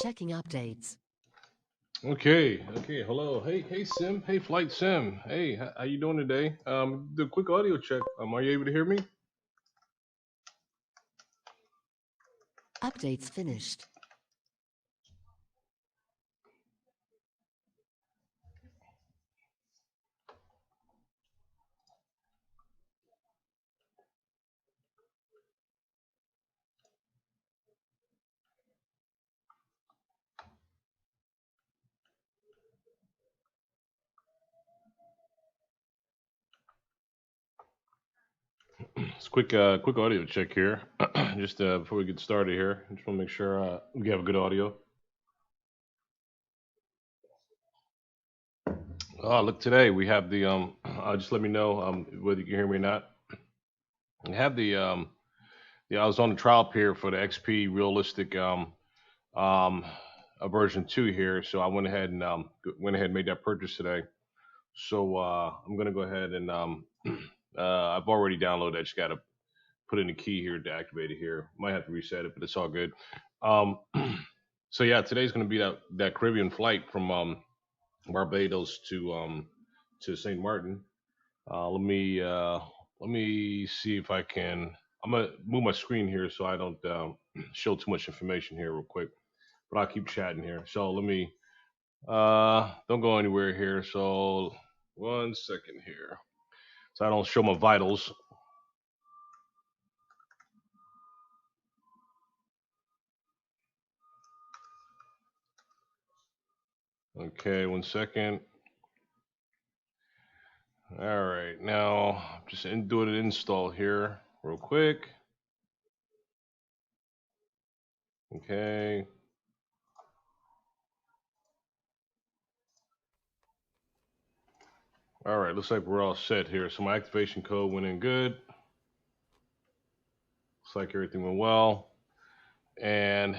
Checking updates. Okay, hello. Hey, Sim. Hey, Flight Sim. Hey, how you doing today? The quick audio check. Are you able to hear me? Updates finished. It's quick audio check here. Just before we get started here, I just want to make sure we have a good audio. Oh, look, today we have the just let me know whether you can hear me or not. We have the I was on the trial period for the XP realistic um version 2 here, so I went ahead and made that purchase today. So I'm gonna go ahead and I've already downloaded. I just gotta put in a key here to activate it here. Might have to reset it, but it's all good. Um, so yeah, today's gonna be that Caribbean flight from Barbados to Saint Martin. Let me see if I can. I'm gonna move my screen here so I don't show too much information here real quick. But I'll keep chatting here. So let me don't go anywhere here. So one second here. So I don't show my vitals. Okay, one second. All right, now just doing an install here real quick. Okay. All right, looks like we're all set here. So my activation code went in good. Looks like everything went well. And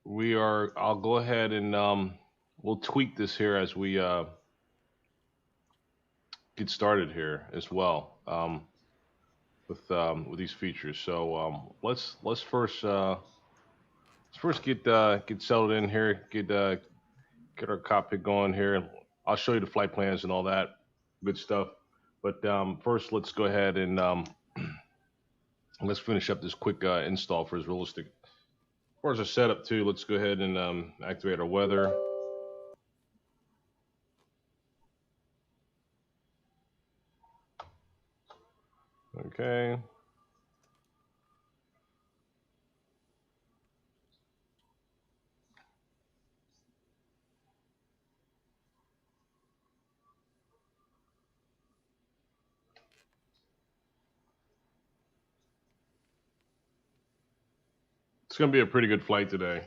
I'll go ahead and we'll tweak this here as we get started here as well with these features. So let's first get settled in here, get our cockpit going here. I'll show you the flight plans and all that good stuff. But first, let's go ahead and let's finish up this quick install for his realistic. As far as our setup too, let's go ahead and activate our weather. Okay. It's gonna be a pretty good flight today.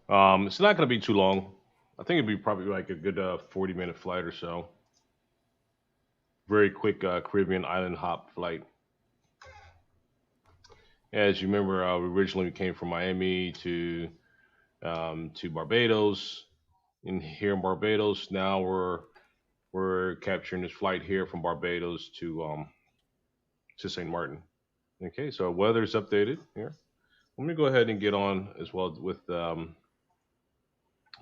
It's not gonna be too long. I think it'd be probably like a good 40-minute flight or so. Very quick Caribbean island hop flight. As you remember, we originally came from Miami to Barbados. In here in Barbados, now we're capturing this flight here from Barbados to Saint Martin. Okay, so weather's updated here. Let me go ahead and get on as well with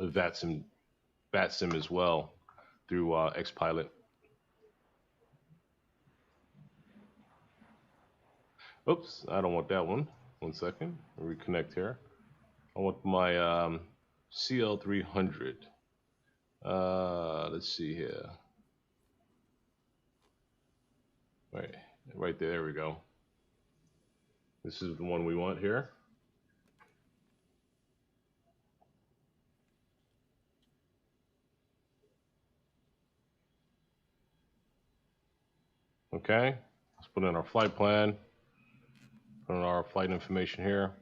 VATSIM as well through XPilot. Oops, I don't want that one. One second, reconnect here. I want my CL300. Let's see here. Right, right there. There we go. This is the one we want here. Okay, let's put in our flight plan, put in our flight information here.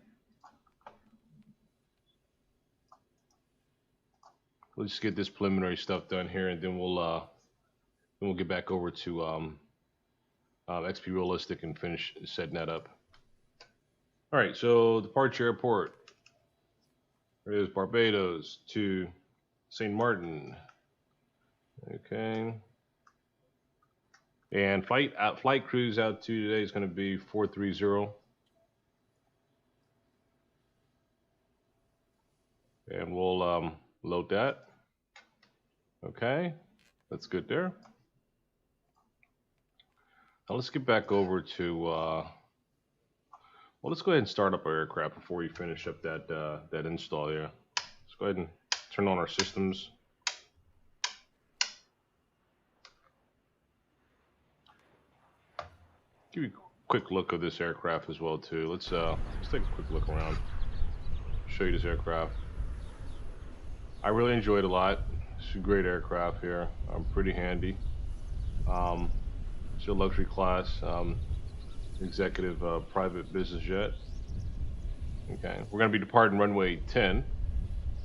Let's just get this preliminary stuff done here, and then we'll get back over to XP Realistic and finish setting that up. All right, so departure airport. There is Barbados to Saint Martin. Okay. And flight cruise out to today is going to be 430. And we'll load that. Okay, that's good there. Now let's get back over to, well, let's go ahead and start up our aircraft before we finish up that install here. Let's go ahead and turn on our systems. Give you a quick look of this aircraft as well too. Let's take a quick look around. Show you this aircraft. I really enjoyed it a lot. It's a great aircraft here. Pretty handy. It's a luxury class, executive private business jet. Okay, we're going to be departing runway 10.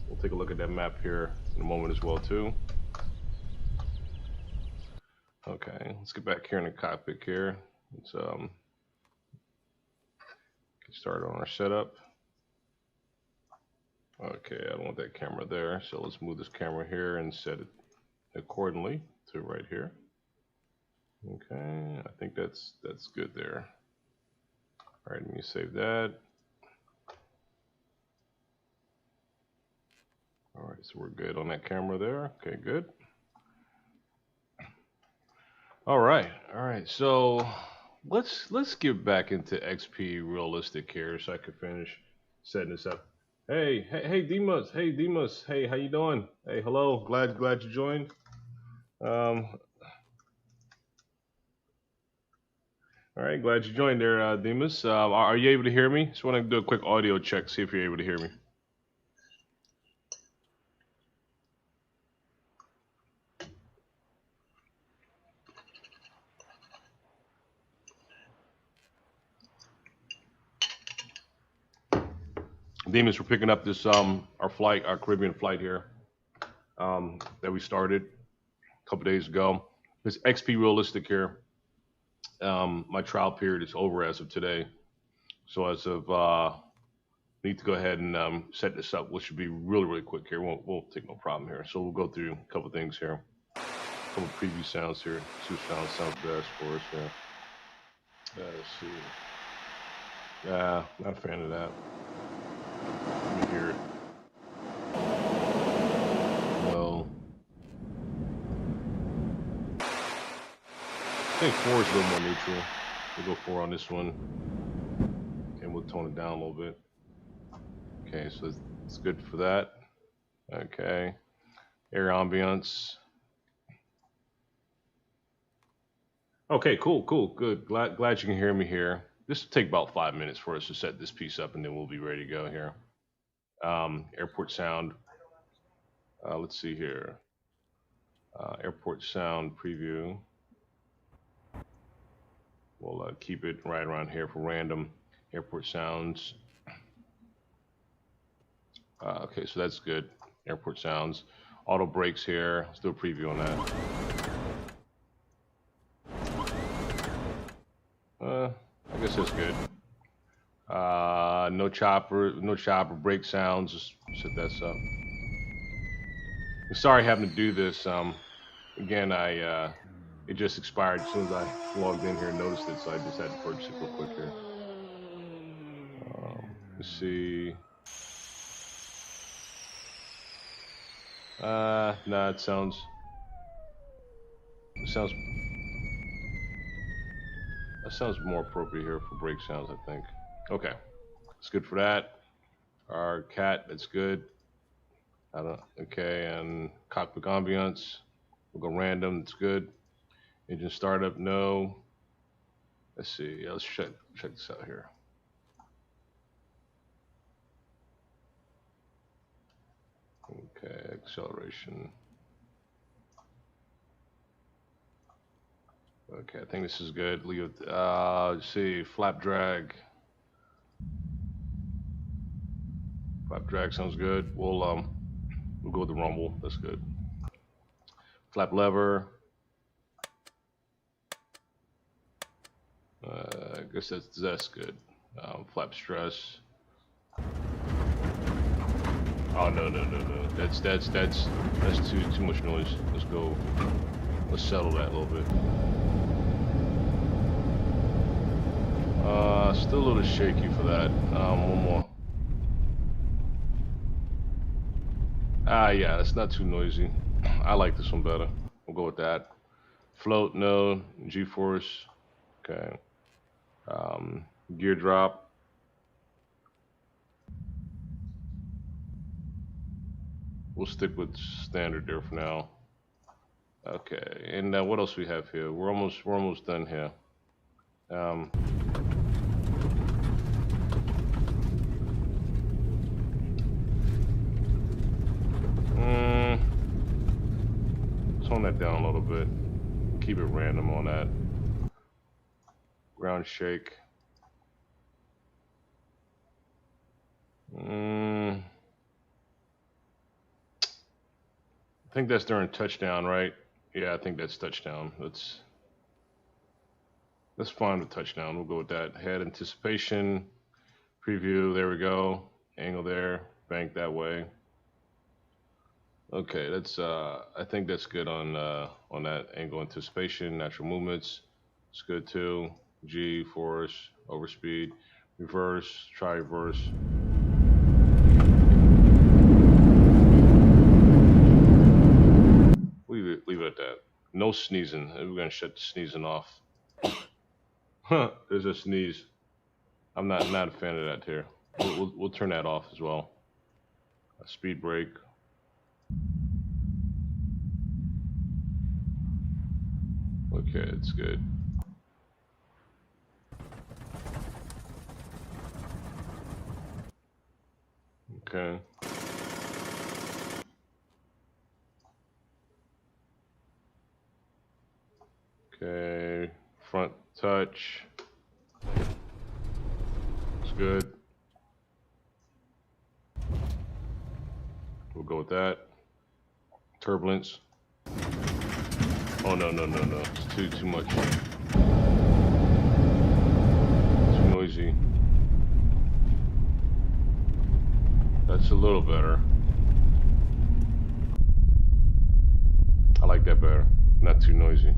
We'll take a look at that map here in a moment as well too. Okay, let's get back here in the cockpit here. Let's get started on our setup. Okay, I don't want that camera there, so let's move this camera here and set it accordingly to right here. Okay, I think that's good there. All right, let me save that. All right, so we're good on that camera there. Okay, good. All right, so let's get back into XP realistic here so I can finish setting this up. Hey, Demas. Hey, Demas. Hey, how you doing? Hey, hello. Glad you joined. All right, glad you joined there, Demas. Are you able to hear me? Just want to do a quick audio check, see if you're able to hear me. Demas, we're picking up this our Caribbean flight here that we started a couple days ago. This XP realistic here. My trial period is over as of today, so as of need to go ahead and set this up, which should be really quick here. Won't take no problem here. So we'll go through a couple things here, a couple preview sounds here. See what sounds best for us here. Let's see. Not a fan of that. Let me hear it. No. I think 4 is a little more neutral. We'll go 4 on this one. And we'll tone it down a little bit. Okay, so it's good for that. Okay. Air ambience. Okay, cool, good. Glad you can hear me here. This will take about 5 minutes for us to set this piece up, and then we'll be ready to go here. Airport sound. Let's see here. Airport sound preview. We'll keep it right around here for random airport sounds. Okay, so that's good. Airport sounds. Auto brakes here. Let's do a preview on that. I guess that's good. No chopper brake sounds. Just set that up. I'm sorry having to do this. Again, it just expired as soon as I logged in here and noticed it, so I just had to purchase it real quick here. Let's see. Nah, it sounds more appropriate here for brake sounds, I think. Okay, it's good for that. Our cat, that's good. Okay, and cockpit ambience. We'll go random, that's good. Engine startup, no. Let's see, let's check this out here. Okay, acceleration. Okay, I think this is good. Leave it. Let's see, flap drag. Flap drag sounds good. We'll go with the rumble. That's good. Flap lever. I guess that's good. Flap stress. Oh no. That's too much noise. Let's go. Let's settle that a little bit. Still a little shaky for that. One more. Yeah, it's not too noisy. I like this one better. We'll go with that. Float, no. G-force. Okay. Um, Gear drop. We'll stick with standard there for now. Okay. And what else we have here? We're almost done here. Um, mm, Tone that down a little bit. Keep it random on that. Ground shake. I think that's during touchdown, right? Yeah, I think that's touchdown. That's fine with touchdown. We'll go with that. Head anticipation, preview. There we go. Angle there. Bank that way. Okay, that's I think that's good on that angle anticipation. Natural movements. It's good too. G force overspeed. Reverse. Try reverse. Leave it at that. No sneezing. We're gonna shut the sneezing off. Huh? There's a sneeze. I'm not a fan of that here. We'll turn that off as well. A speed brake. Okay, it's good. Okay. Okay. Front touch. It's good. We'll go with that. Turbulence. Oh no. It's too much. Too noisy. That's a little better. I like that better. Not too noisy.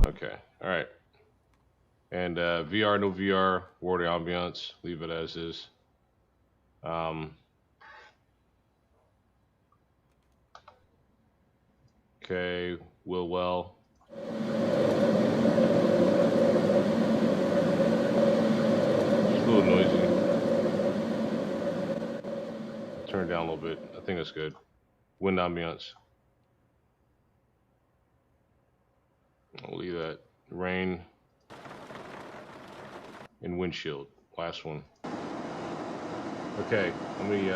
Okay. All right. And VR, no VR, water ambiance. Leave it as is. Okay. Will well. It's a little noisy. Turn it down a little bit. I think that's good. Wind ambiance. I'll leave that. Rain and windshield. Last one. Okay, let me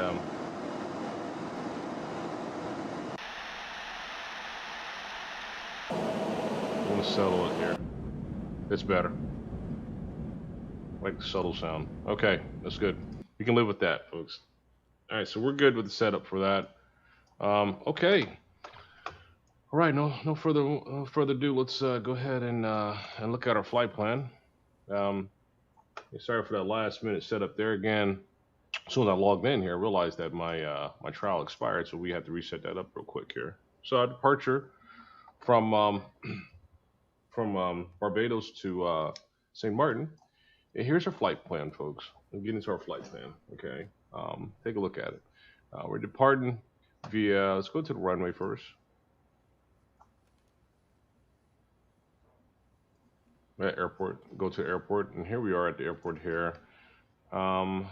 I want to settle it here. It's better. I like the subtle sound. Okay, that's good. We can live with that, folks. All right, so we're good with the setup for that. Okay. All right, no further ado. Let's go ahead and look at our flight plan. Sorry for that last minute setup there. Again, as soon as I logged in here, I realized that my trial expired, so we had to reset that up real quick here. So our departure from Barbados to St. Martin. And here's our flight plan, folks. We'll get into our flight plan. Okay, take a look at it. We're departing via. Let's go to the runway first. At airport, go to airport, and here we are at the airport here. Okay,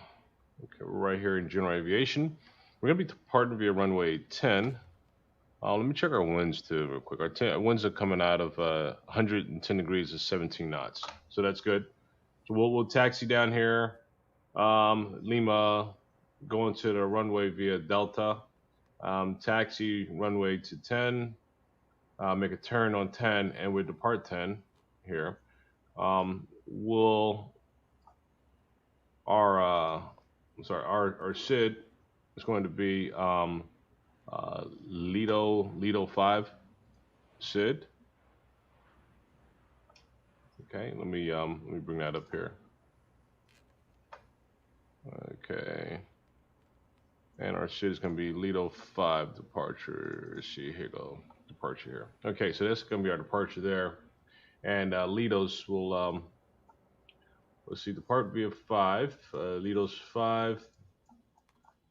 we're right here in general aviation. We're gonna be departing via runway 10. Let me check our winds too, real quick. Our winds are coming out of 110 degrees to 17 knots, so that's good. So we'll taxi down here, Lima, going to the runway via Delta, taxi runway to 10, make a turn on 10, and we depart 10 here. We'll our SID is going to be Lido 5 SID. Okay, let me bring that up here. Okay, and our SID is going to be Lido 5 departure. Let's see, here go departure here. Okay, so that's going to be our departure there, and Lido's will let's see, depart via 5. Lido's 5.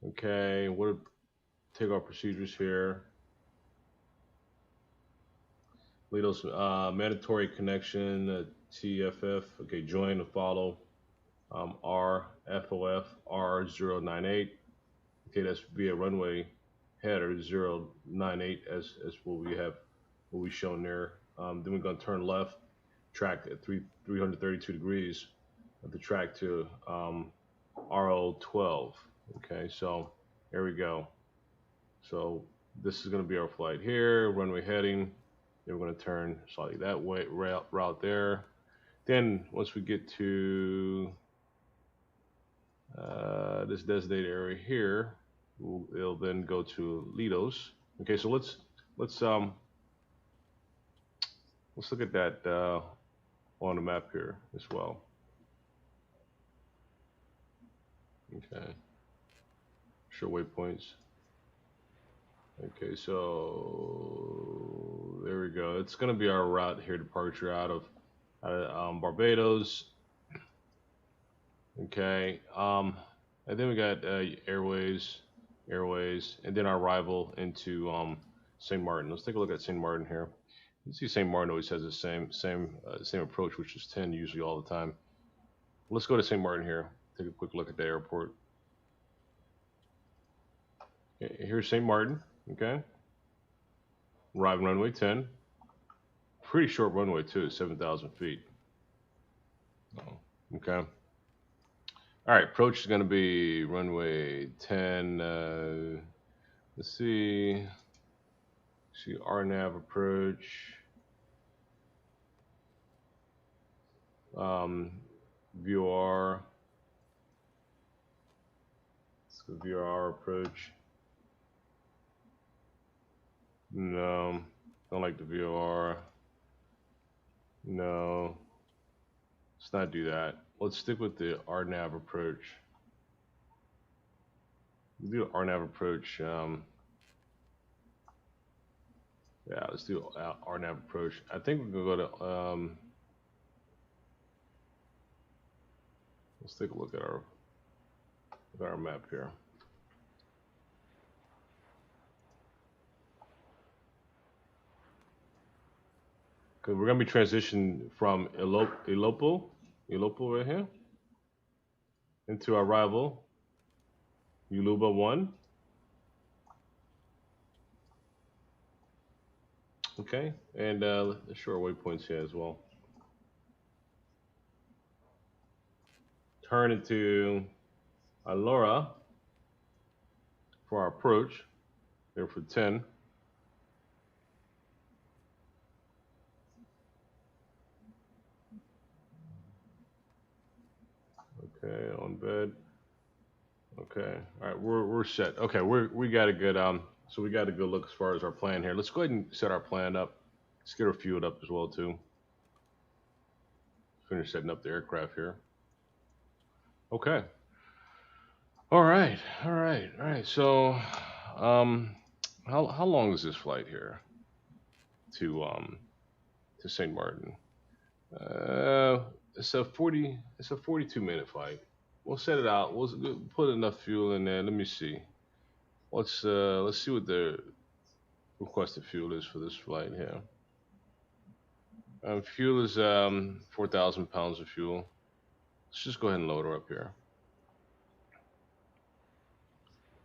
Okay, what takeoff procedures here. Lido's mandatory connection, TFF. Okay, join and follow. RFOF R098. Okay, that's via runway header 098 as what we shown there. Then we're gonna turn left, track at 332 degrees of the track to RO12. Okay, so there we go. So this is gonna be our flight here, runway heading. Then we're gonna turn slightly that way route there. Then once we get to this designated area here, it'll then go to Lido's. Okay, so let's look at that on the map here as well. Okay, show waypoints. Okay, so there we go. It's gonna be our route here, departure out of Barbados. Okay, and then we got airways, and then our arrival into St. Maarten. Let's take a look at St. Maarten here. You see, St. Maarten always has the same approach, which is 10 usually all the time. Let's go to St. Maarten here. Take a quick look at the airport. Okay, here's St. Maarten. Okay, arriving runway 10. Pretty short runway too, 7,000 feet. Oh, okay. All right, approach is going to be runway 10. Let's see RNAV approach. VOR. Let's go VOR approach. No, don't like the VOR. No, let's not do that. Let's stick with the RNAV approach. We'll do RNAV approach. Yeah, let's do RNAV approach. I think we're gonna go to. Let's take a look at our map here. Cause we're gonna be transitioning from Ilopo right here, into our rival, Uluba 1. Okay, and let's show our waypoints here as well. Turn into Alora for our approach, there for 10. Okay, on bed. Okay, all right, we're set. Okay, we got a good so we got a good look as far as our plan here. Let's go ahead and set our plan up. Let's get our fueled up as well too. Finish setting up the aircraft here. Okay. All right. So, how long is this flight here to St. Maarten? It's a 42-minute flight. We'll set it out. We'll put enough fuel in there. Let me see. Let's see what the requested fuel is for this flight here. Fuel is 4,000 pounds of fuel. Let's just go ahead and load her up here.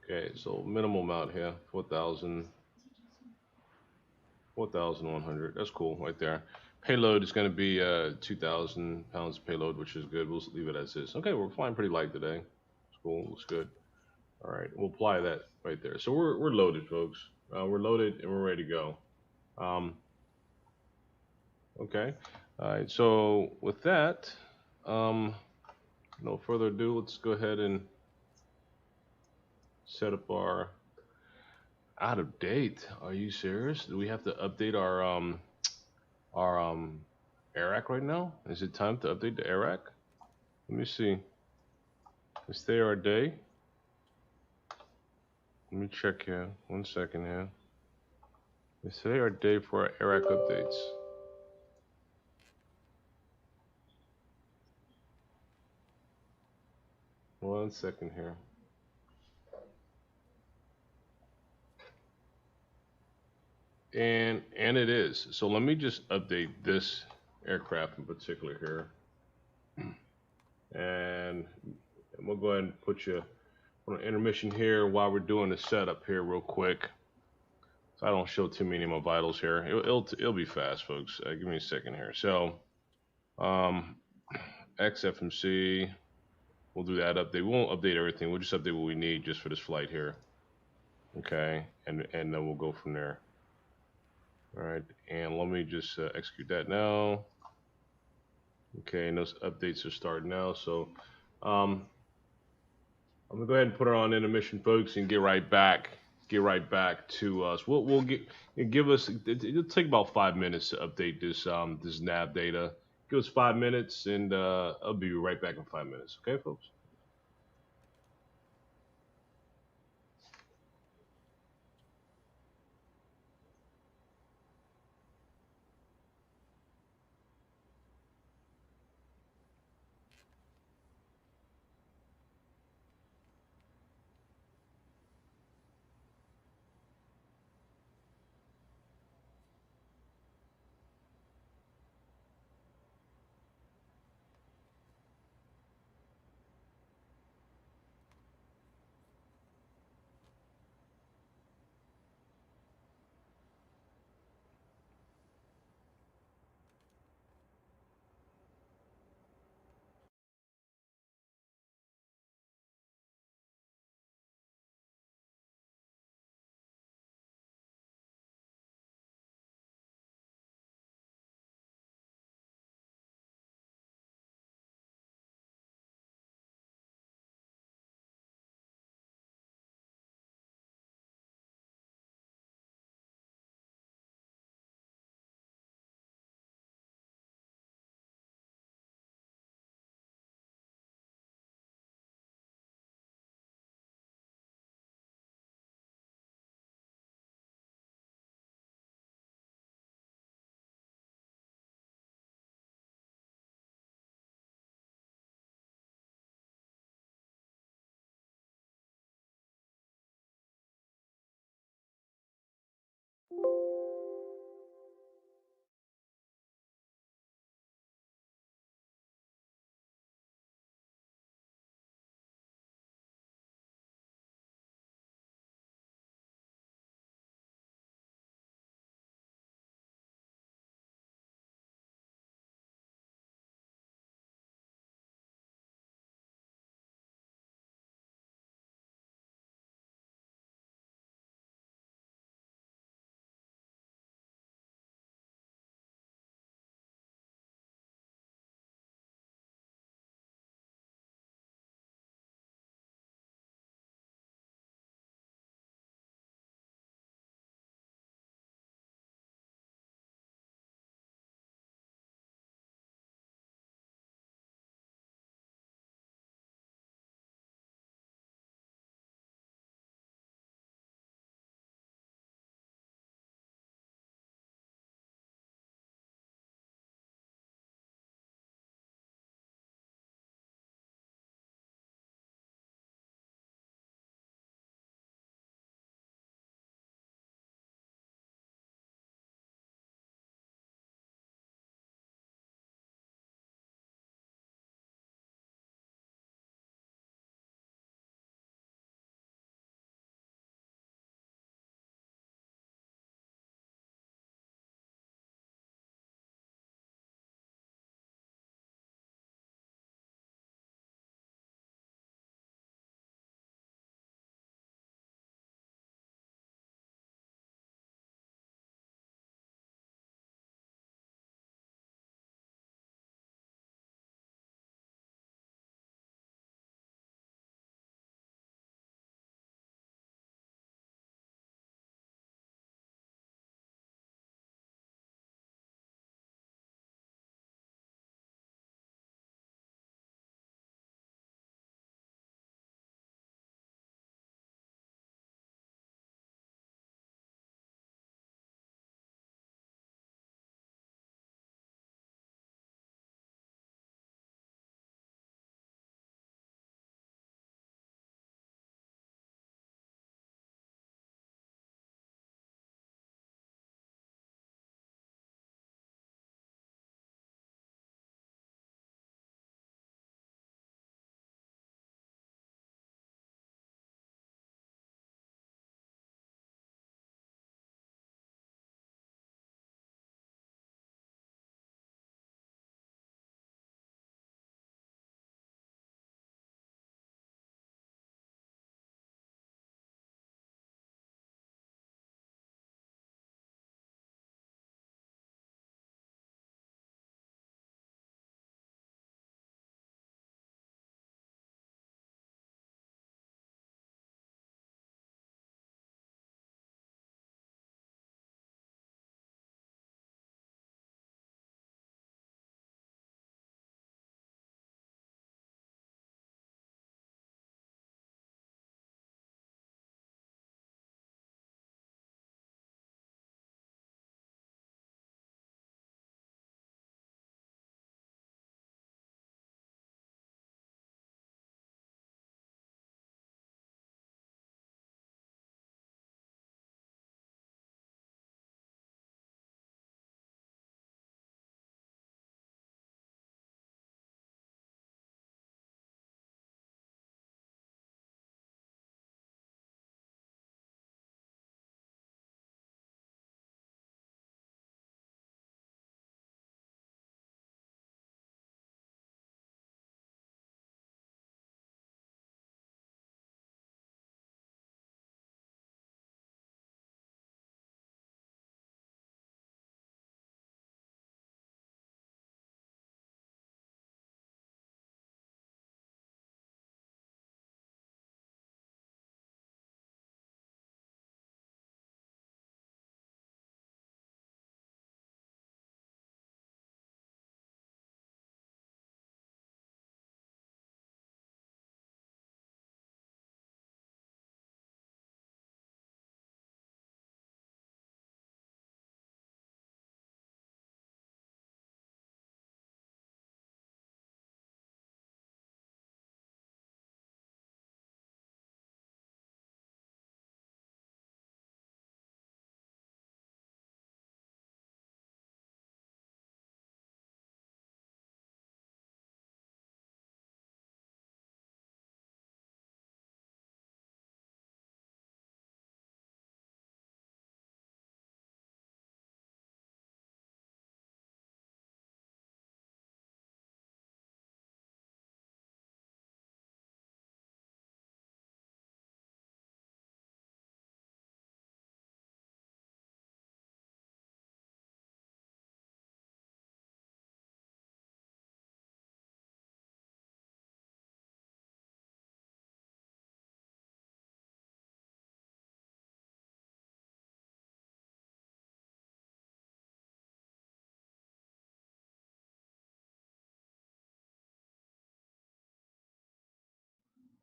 Okay, so minimal amount here, 4,100. That's cool right there. Payload is going to be 2,000 pounds of payload, which is good. We'll leave it as is. Okay, we're flying pretty light today. It's cool. Looks good. All right, we'll apply that right there. So we're loaded, folks. We're loaded and we're ready to go. Okay. All right. So with that, no further ado, let's go ahead and set up our out of date. Are you serious? Do we have to update our AIRAC right now? Is it time to update the AIRAC? Let me see. Is today our day? Let me check here. 1 second here. Is today our day for our AIRAC updates? One second here. And it is. So let me just update this aircraft in particular here, and we'll go ahead and put you on an intermission here while we're doing the setup here real quick. So I don't show too many of my vitals here. It'll be fast, folks. Give me a second here. So um, XFMC, we'll do that update. We won't update everything. We'll just update what we need just for this flight here. Okay, and then we'll go from there. All right, and let me just execute that now. Okay, and those updates are starting now. So um, I'm gonna go ahead and put her on intermission, folks, and get right back. Get right back to us. We'll get give us. It'll take about 5 minutes to update this nav data. Give us 5 minutes, and I'll be right back in 5 minutes. Okay, folks.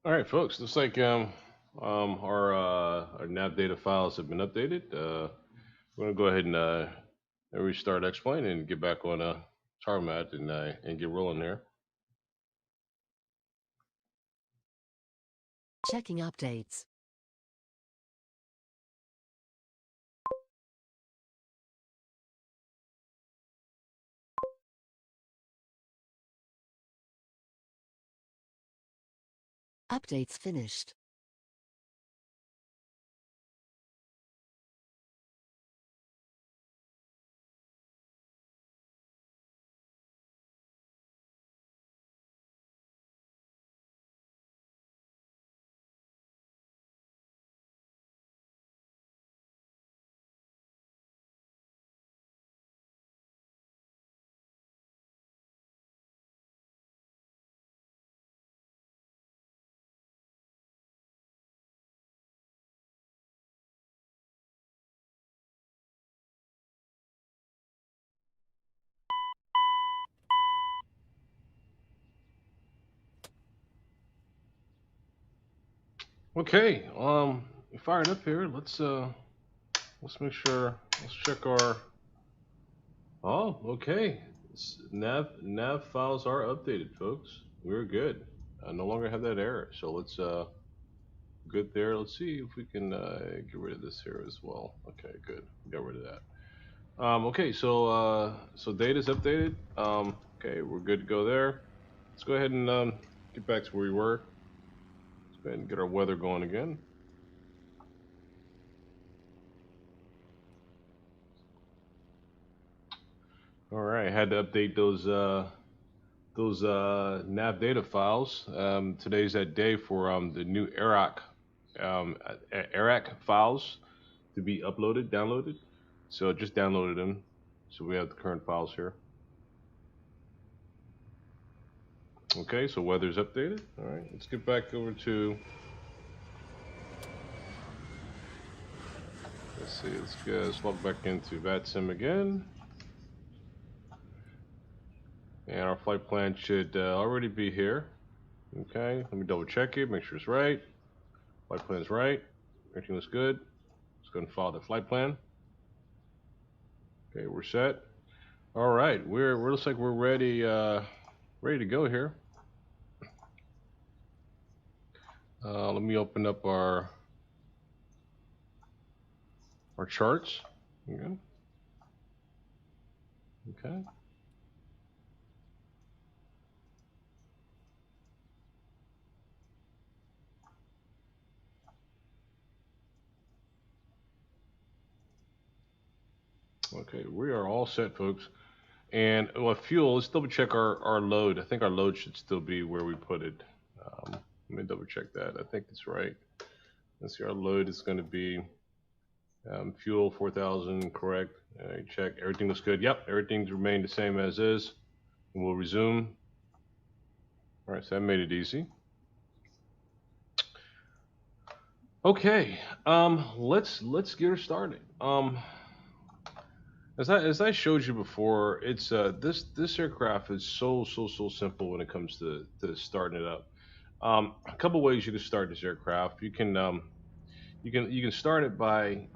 All right, folks. Looks like our nav data files have been updated. We're gonna go ahead and restart X-Plane and get back on tarmac and get rolling there. Checking updates. Updates finished. Okay. Firing up here. Let's make sure. Let's check our. Oh, okay. Nav files are updated, folks. We're good. I no longer have that error. So let's good there. Let's see if we can get rid of this here as well. Okay, good. Got rid of that. Okay, so data's updated. Okay, we're good to go there. Let's go ahead and get back to where we were. Let's go ahead and get our weather going again. All right, had to update those nav data files. Today's that day for the new ARAC files to be downloaded. So just downloaded them. So we have the current files here. Okay, so weather's updated. All right, let's get back over to. Let's see. Let's log back into VATSIM again. And our flight plan should already be here. Okay, let me double check it, make sure it's right. Flight plan is right. Everything looks good. Let's go and follow the flight plan. Okay, we're set. All right, we're looks like we're ready to go here. Let me open up our charts. Okay. Okay. Okay, we are all set, folks. And well, fuel. Let's double check our load. I think our load should still be where we put it. Let me double check that. I think it's right. Let's see. Our load is going to be fuel 4,000. Correct. Check. Everything looks good. Yep. Everything's remained the same as is. And we'll resume. All right. So that made it easy. Okay. Let's get her started. As I showed you before, it's this aircraft is so simple when it comes to starting it up. A couple ways you can start this aircraft. You can start it by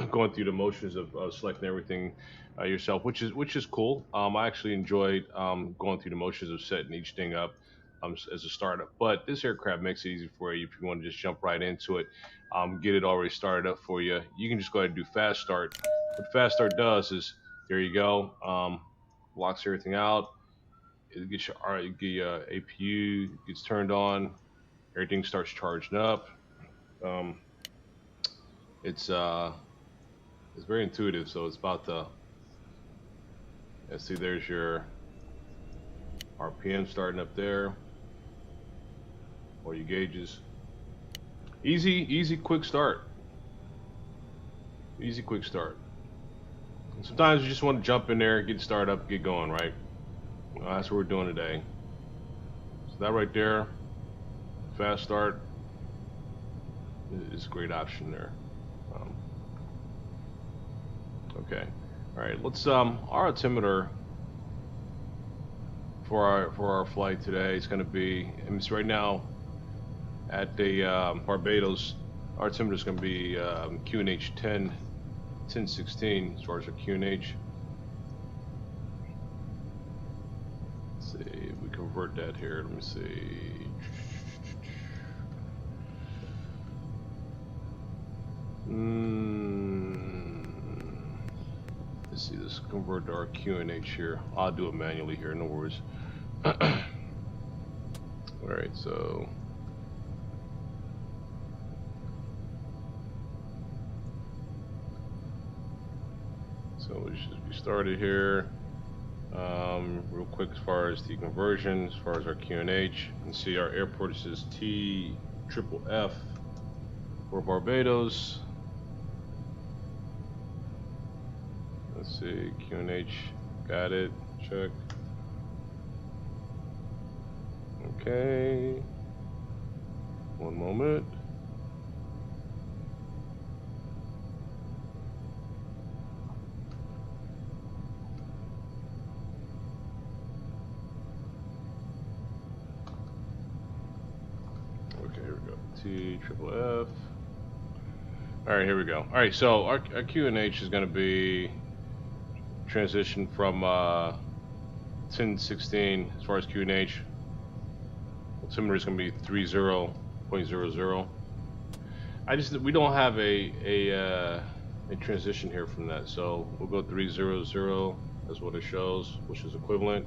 going through the motions of selecting everything yourself, which is cool. I actually enjoyed going through the motions of setting each thing up as a startup. But this aircraft makes it easy for you if you want to just jump right into it, get it already started up for you. You can just go ahead and do fast start. What fast start does is there you go, locks everything out. It gets your APU gets turned on. Everything starts charging up. Um, it's very intuitive. So it's about to. Let's see. There's your RPM starting up there, or your gauges. Easy, quick start. Easy, quick start. And sometimes you just want to jump in there, get started up, get going, right? Well, that's what we're doing today. So that right there, fast start, is a great option there. Okay. All right. Let's our altimeter for our flight today is going to be. I mean, right now at the Barbados, our altimeter is going to be QNH 1016 as far as our QNH. Let's see if we convert that here. Let me see. Let's see, let's convert to our QNH here. I'll do it manually here, no worries. Alright, so we should be started here. Real quick, as far as the conversion, as far as our QNH, you can see our airport says TBPB for Barbados. Let's see, QNH, got it, check. Okay, one moment. Okay, here we go, TBPB. All right, here we go. All right, so our QNH is going to be transition from 1016 as far as QNH. Altimeter is going to be 30.00. We don't have a transition here from that, so we'll go 300. That's what it shows, which is equivalent.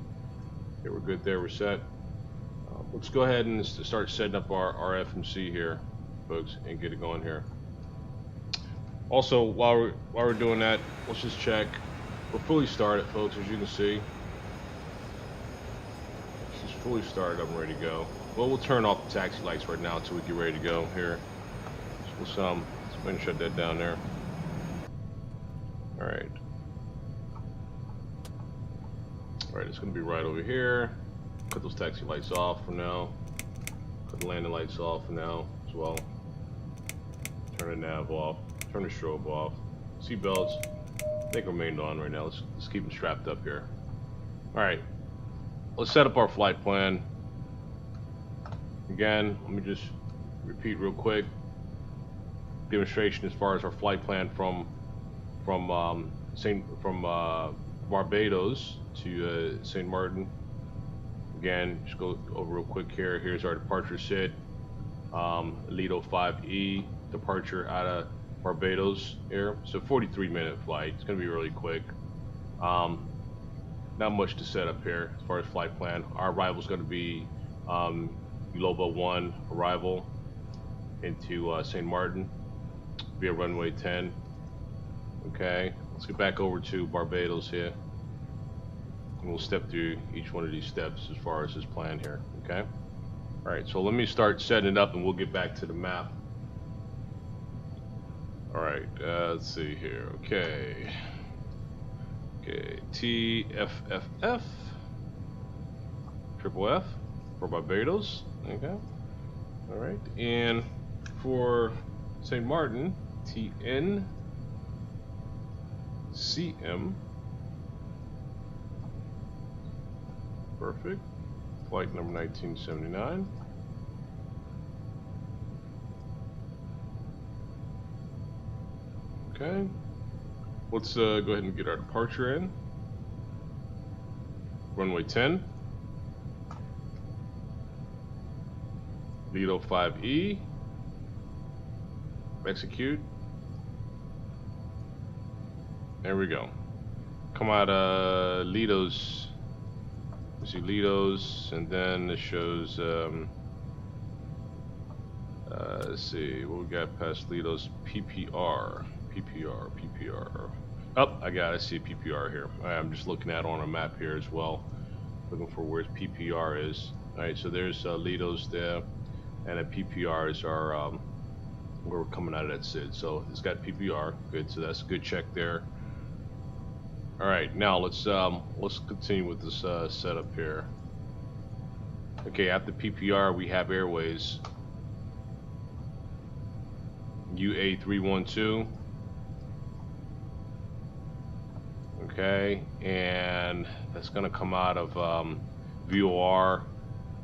Okay, we're good there. We're set. Let's go ahead and start setting up our FMC here, folks, and get it going here. Also, while we're doing that, let's just check. We're fully started, folks, as you can see. This is fully started. I'm ready to go. Well, we'll turn off the taxi lights right now until we get ready to go here. So let's go ahead and shut that down there. All right. All right, it's going to be right over here. Cut those taxi lights off for now. Cut the landing lights off for now as well. Turn the nav off. Turn the strobe off. Seat belts, they remained on right now. Let's keep them strapped up here. All right, let's set up our flight plan. Again, let me just repeat real quick. Demonstration as far as our flight plan from Barbados to St. Martin. Again, just go over real quick here. Here's our departure SID. Lido 5E departure out of Barbados here. So 43-minute flight. It's going to be really quick. Not much to set up here as far as flight plan. Our arrival is going to be Loba 1 arrival into St. Martin via runway 10. Okay, let's get back over to Barbados here. And we'll step through each one of these steps as far as this plan here. Okay. All right, so let me start setting it up and we'll get back to the map. All right, let's see here. Okay, TFFF, triple F for Barbados. Okay, all right, and for St. Martin, TNCM. Perfect. Flight number 1979. Okay, let's go ahead and get our departure in. Runway 10. Lido 5E. Execute. There we go. Come out Lido's. You see Lido's, and then it shows. Let's see what we got past Lido's. PPR. Oh, I see PPR here. I'm just looking at it on a map here as well, looking for where PPR is. All right, so there's Lido's there, and a PPR is our where we're coming out of that SID. So it's got PPR, good. So that's a good check there. All right, now let's continue with this setup here. Okay, after PPR we have Airways UA312. Okay, and that's going to come out of VOR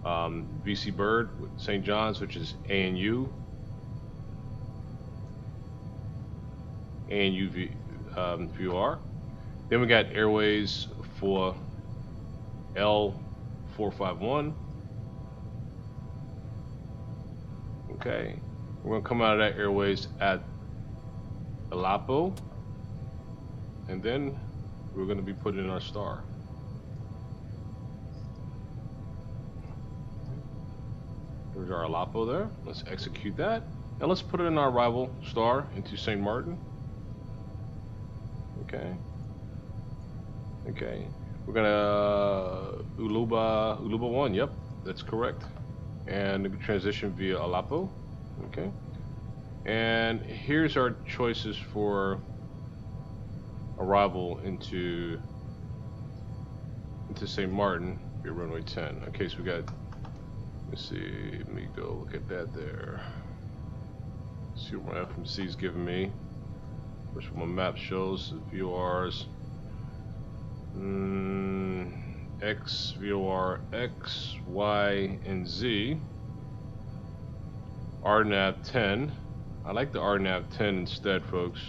VC Bird with St. John's, which is ANU, VOR. Then we got Airways for L451. Okay, we're gonna come out of that Airways at Alapo, and then we're gonna be putting in our star. There's our Alapo there. Let's execute that, and let's put it in our arrival star into St. Maarten. Okay. Okay. We're gonna Uluba 1. Yep, that's correct. And transition via Alapo. Okay. And here's our choices for arrival into St. Maarten via runway 10. Okay, so we got. Let's see. Let me go look at that there. See what my FMC is giving me. Which my map shows the VORs. X, VOR, X, Y, and Z. RNAV 10. I like the RNAV 10 instead, folks.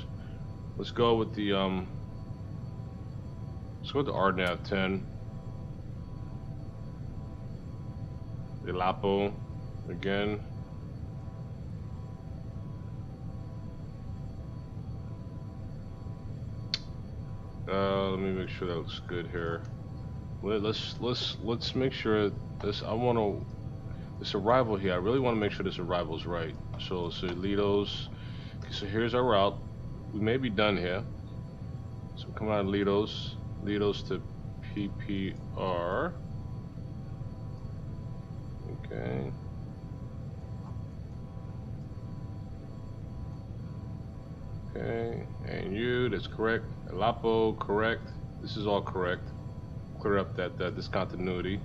Let's go with the RNAV 10. The Lapo again. Let me make sure that looks good here. Let's make sure this. This arrival here. I really want to make sure this arrival is right. So Lidos. Okay, so here's our route. We may be done here. So come out of Lidos to PPR. Okay. Okay, and you, that's correct. Lapo, correct. This is all correct. Clear up that discontinuity.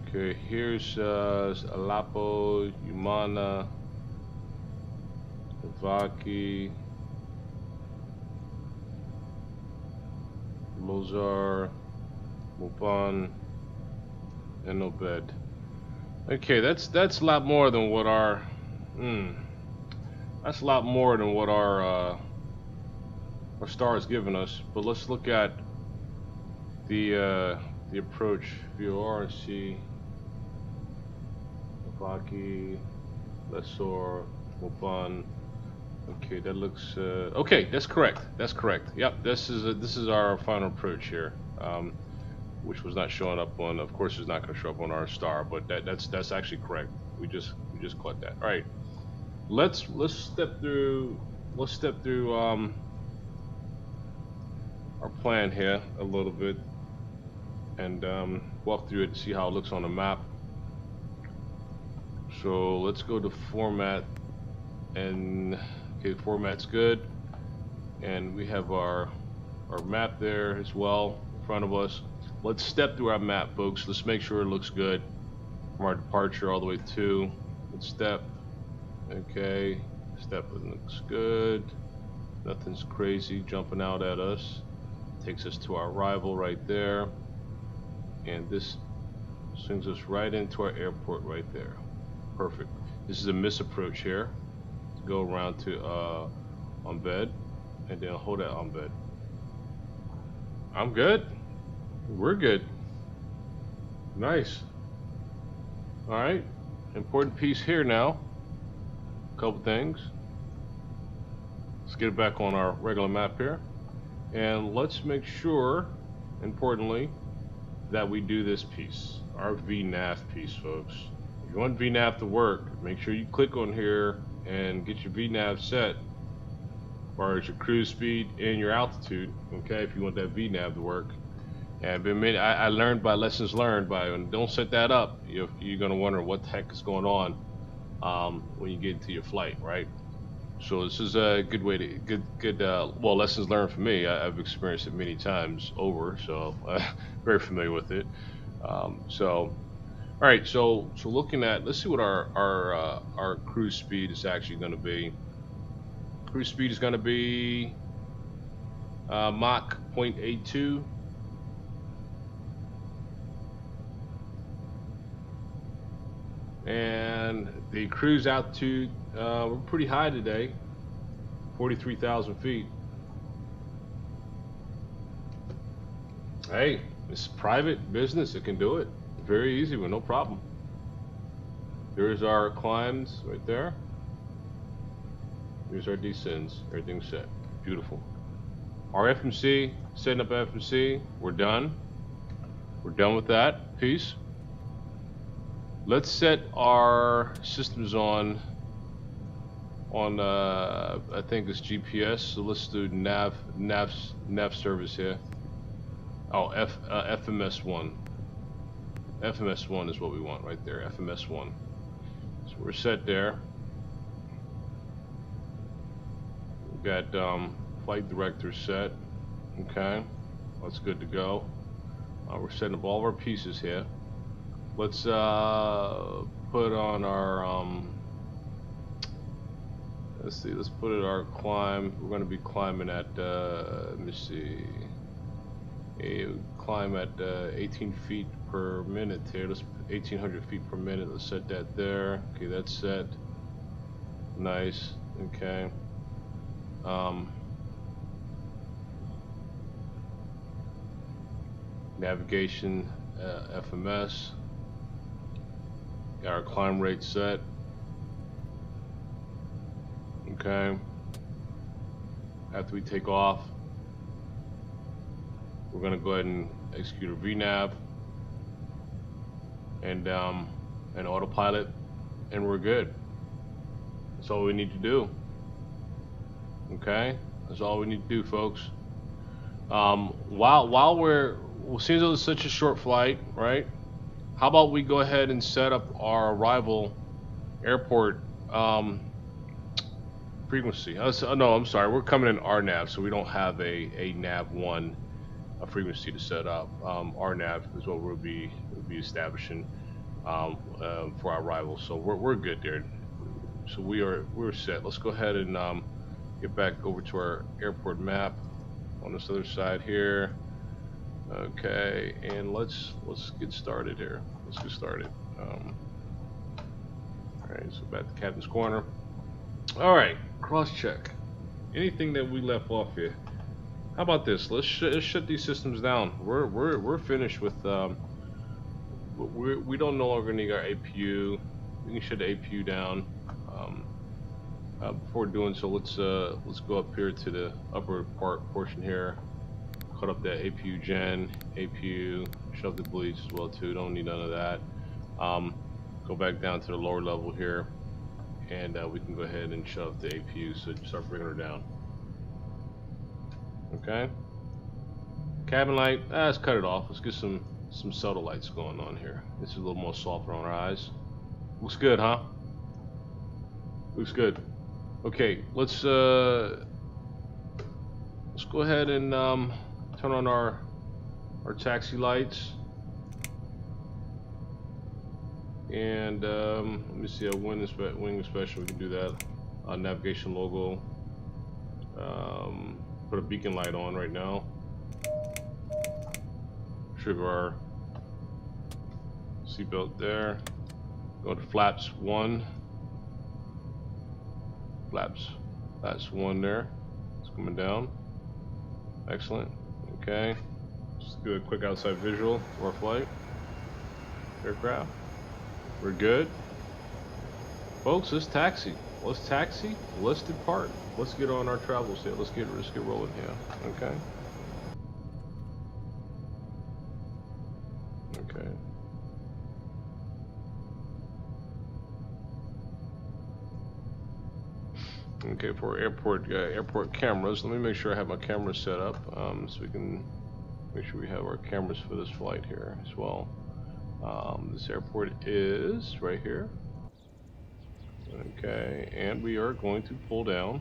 Okay, here's Alapo, Umana, Vaki, Mozar, Mupan, and Obed. Okay, that's a lot more than what our that's a lot more than what our star is giving us. But let's look at the approach VOR and see Vaki, Lesor, Mupan. Okay, that looks okay. That's correct. That's correct. Yep, this is our final approach here. Which was not showing up on. Of course, it's not going to show up on our star, but that's actually correct. We just caught that. All right, let's step through our plan here a little bit and walk through it and see how it looks on the map. So let's go to format, and okay, format's good, and we have our map there as well in front of us. Let's step through our map, folks. Let's make sure it looks good from our departure all the way to. Let's step. Okay, step looks good. Nothing's crazy jumping out at us. Takes us to our arrival right there, and this swings us right into our airport right there. Perfect. This is a misapproach here. Let's go around to on bed, and then hold that on bed. I'm good. We're good. Nice. All right. Important piece here now. A couple things. Let's get it back on our regular map here. And let's make sure, importantly, that we do this piece. Our VNAV piece, folks. If you want VNAV to work, make sure you click on here and get your VNAV set as far as your cruise speed and your altitude, okay, if you want that VNAV to work. And I learned by lessons learned don't set that up. You're gonna wonder what the heck is going on when you get into your flight, right? So this is a good way to well, lessons learned for me. I've experienced it many times over, so very familiar with it. So all right, so looking at, let's see what our cruise speed is actually going to be. Cruise speed is going to be Mach 0.82. And the cruise altitude, we're pretty high today, 43,000 feet. Hey, it's private business. It can do it. Very easy with no problem. There's our climbs right there. Here's our descends. Everything's set. Beautiful. Our FMC, setting up FMC. We're done. We're done with that piece. Let's set our systems on I think it's GPS. So let's do nav service here. Oh, FMS1. FMS1 is what we want right there. FMS1. So we're set there. We've got flight director set. Okay, that's good to go. We're setting up all of our pieces here. Let's put on our let's see. Let's put it our climb. We're going to be climbing at let me see. Climb at 18 feet per minute here. Let's 1800 feet per minute. Let's set that there. Okay, that's set. Nice. Okay. Navigation, FMS. Got our climb rate set. Okay. After we take off, we're gonna go ahead and execute a VNAV and autopilot, and we're good. That's all we need to do. Okay, that's all we need to do, folks. While we're, well, seems though it's such a short flight, right? How about we go ahead and set up our arrival airport frequency? No, I'm sorry, we're coming in RNAV, so we don't have a NAV1 frequency to set up. RNAV is what we'll be establishing for our arrival, so we're good there. So we're set. Let's go ahead and get back over to our airport map on this other side here. Okay, and let's get started here. Let's get started. All right, so back to Captain's Corner. All right, cross check. Anything that we left off here? How about this? Let's shut these systems down. We're finished with. We don't no longer need our APU. We can shut the APU down. Before doing so, let's go up here to the upper portion here. Cut up that APU gen, APU, shove the bleeds as well too. Don't need none of that. Go back down to the lower level here, and we can go ahead and shove the APU. So start bringing her down. Okay. Cabin light. Let's cut it off. Let's get some subtle lights going on here. This is a little more softer on our eyes. Looks good, huh? Looks good. Okay, let's go ahead and turn on our taxi lights, and let me see, a wing inspection. We can do that. Navigation logo. Put a beacon light on right now. Trigger our seatbelt there. Go to flaps 1. Flaps 1 there. It's coming down. Excellent. Okay. Just do a quick outside visual for our flight. Aircraft. We're good. Folks, let's taxi. Let's taxi. Let's depart. Let's get on our travel set. Let's get rolling here. Okay. Okay. Okay, for airport cameras, let me make sure I have my cameras set up, so we can make sure we have our cameras for this flight here as well. This airport is right here. Okay, and we are going to pull down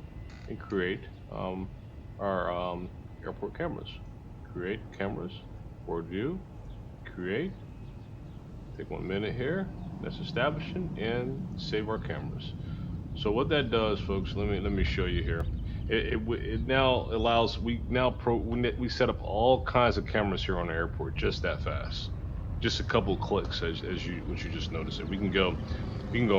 and create our airport cameras. Create cameras, forward view, create. Take 1 minute here. That's establishing, and save our cameras. So what that does, folks, let me show you here. it now allows, we set up all kinds of cameras here on the airport just that fast. Just a couple of clicks, as you what you just noticed. It we can go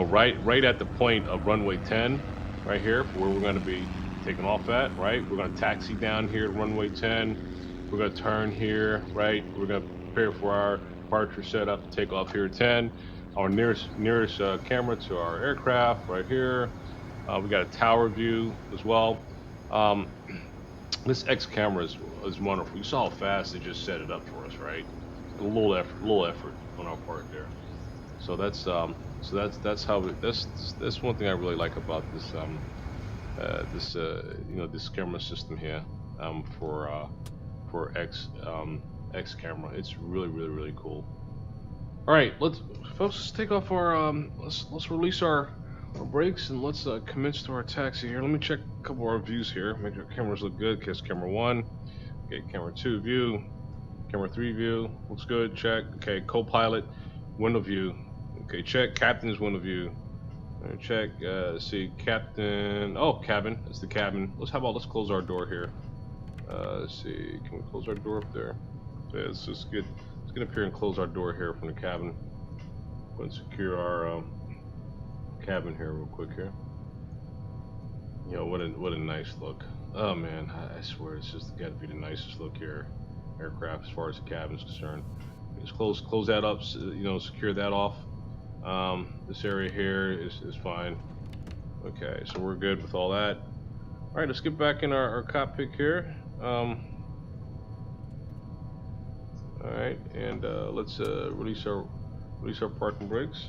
right at the point of runway 10, right here, where we're going to be taking off at. Right, we're going to taxi down here to runway 10. We're going to turn here. Right, we're going to prepare for our departure setup to take off here at 10. Our nearest camera to our aircraft right here. We got a tower view as well. Um, this X camera is wonderful. You saw how fast it just set it up for us, right? A little effort on our part there. So that's how that's one thing I really like about this camera system here, for X camera. It's really cool. All right, let's take off our let's release our brakes, and let's commence to our taxi here. Let me check a couple of our views here. Make sure cameras look good. Kiss camera 1. Okay, camera 2 view. Camera 3 view. Looks good. Check. Okay, co-pilot window view. Okay, check. Captain's window view. All right, check. See captain. Oh, cabin. That's the cabin. Let's close our door here. Let's see. Can we close our door up there? Yeah, let's just get. Let's get up here and close our door here from the cabin. Go and secure our cabin here real quick here. You know, what a nice look. Oh man, I swear it's just got to be the nicest look here, aircraft, as far as the cabin's concerned. Just close that up, secure that off. This area here is fine. Okay, so we're good with all that. All right, let's get back in our cockpit here. All right, and let's release our parking brakes.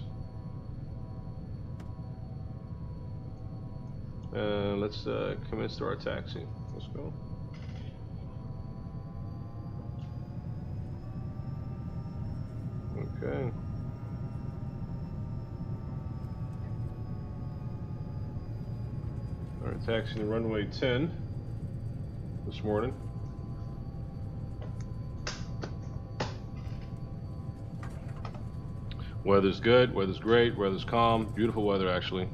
Let's commence to our taxi. Let's go. Okay. All right, taxiing to runway 10 this morning. Weather's good, weather's great, weather's calm, beautiful weather actually.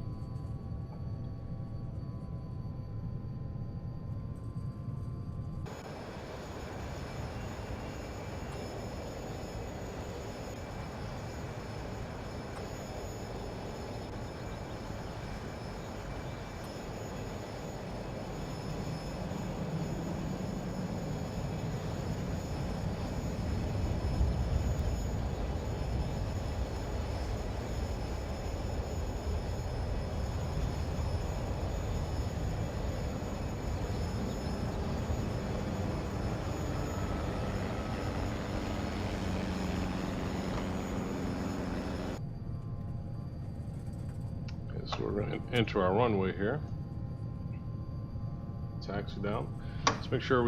So we're going to enter our runway here. Taxi down. Let's make sure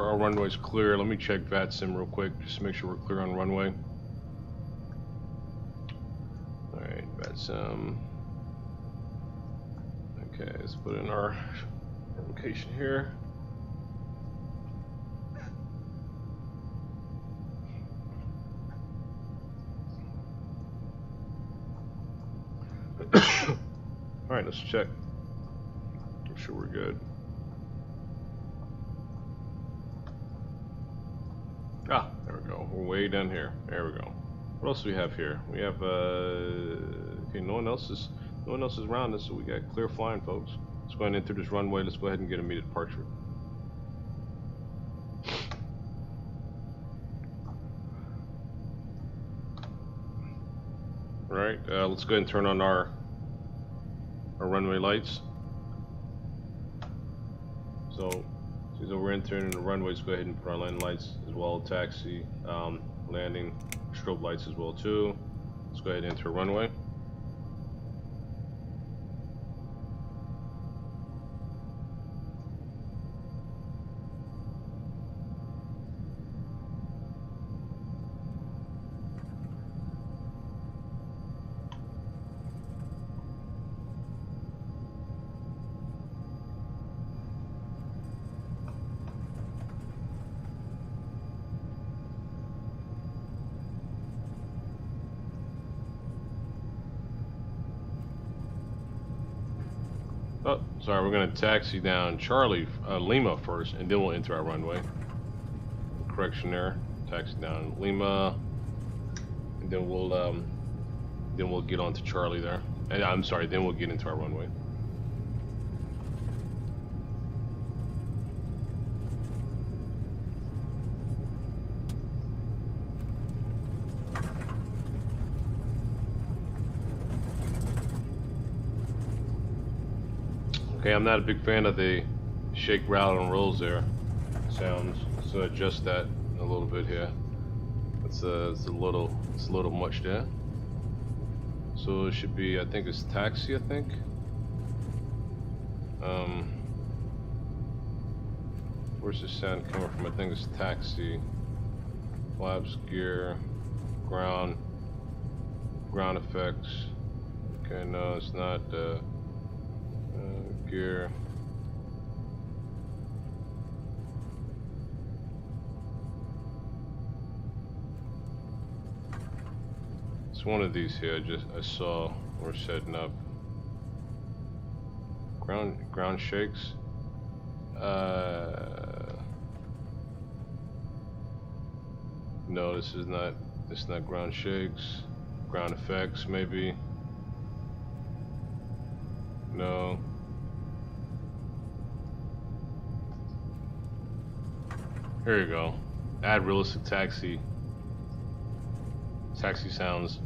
our runway's clear. Let me check VATSIM real quick, just to make sure we're clear on runway. All right, VATSIM. Okay, let's put in our location here. All right, let's check. Make sure we're good. Ah, there we go. We're way down here. There we go. What else do we have here? We have okay, no one else is around us, so we got clear flying, folks. Let's go ahead and enter this runway. Let's go ahead and get immediate departure. All right, let's go ahead and turn on our runway lights. So we're entering the runways, go ahead and put our landing lights as well, taxi, landing, strobe lights as well too. Let's go ahead and enter runway. Oh, sorry, we're gonna taxi down Charlie, Lima first, and then we'll enter our runway. Correction there. Taxi down Lima, and then we'll get on to Charlie there. And I'm sorry, then we'll get into our runway. Okay, I'm not a big fan of the shake, rattle, and rolls there sounds, so adjust that a little bit here. It's a little much there. So it should be, I think it's taxi, I think. Where's the sound coming from? I think it's taxi. Flaps, gear, ground effects. Okay, no, it's not. Gear. It's one of these here. I saw we're setting up. Ground shakes. No, this is not. It's not ground shakes. Ground effects, maybe. No. Here you go. Add realistic taxi sounds.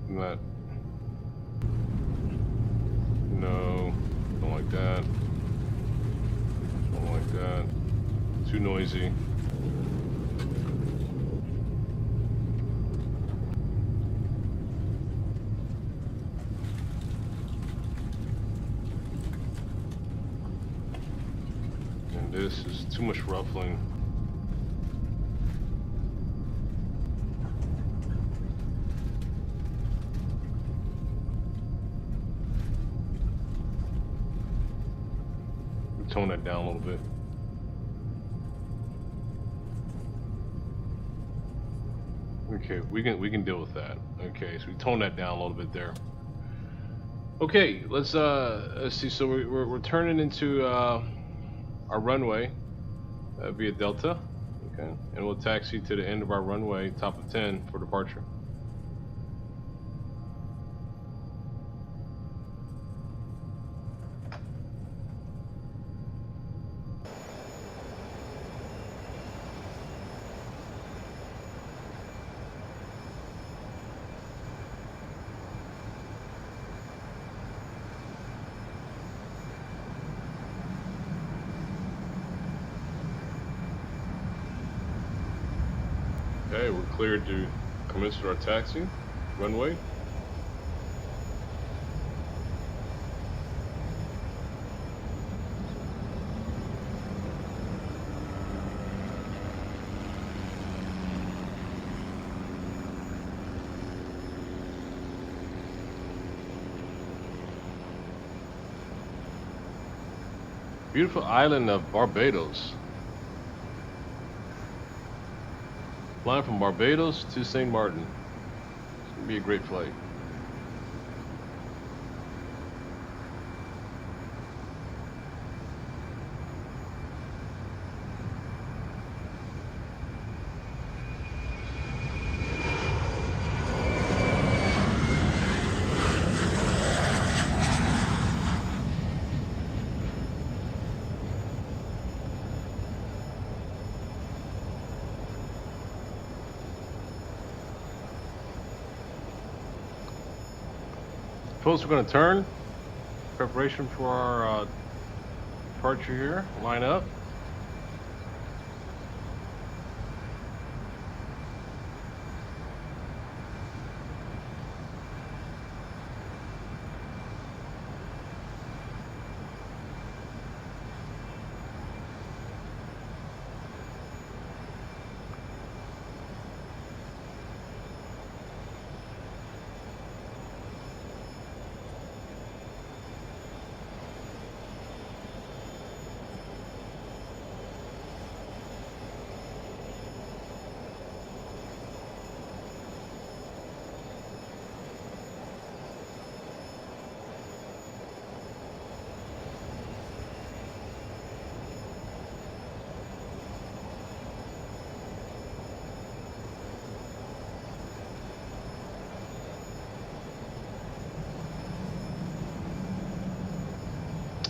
Not. No. Don't like that. Don't like that. Too noisy. This is too much ruffling. Tone that down a little bit. Okay, we can deal with that. Okay, so we tone that down a little bit there. Okay, let's see. So we're turning into our runway via Delta, okay, and we'll taxi to the end of our runway, top of 10 for departure. Okay, we're cleared to commence our taxi runway. Beautiful island of Barbados. Flying from Barbados to St. Maarten. It's gonna be a great flight. Folks, we're going to turn. Preparation for our departure here. Line up.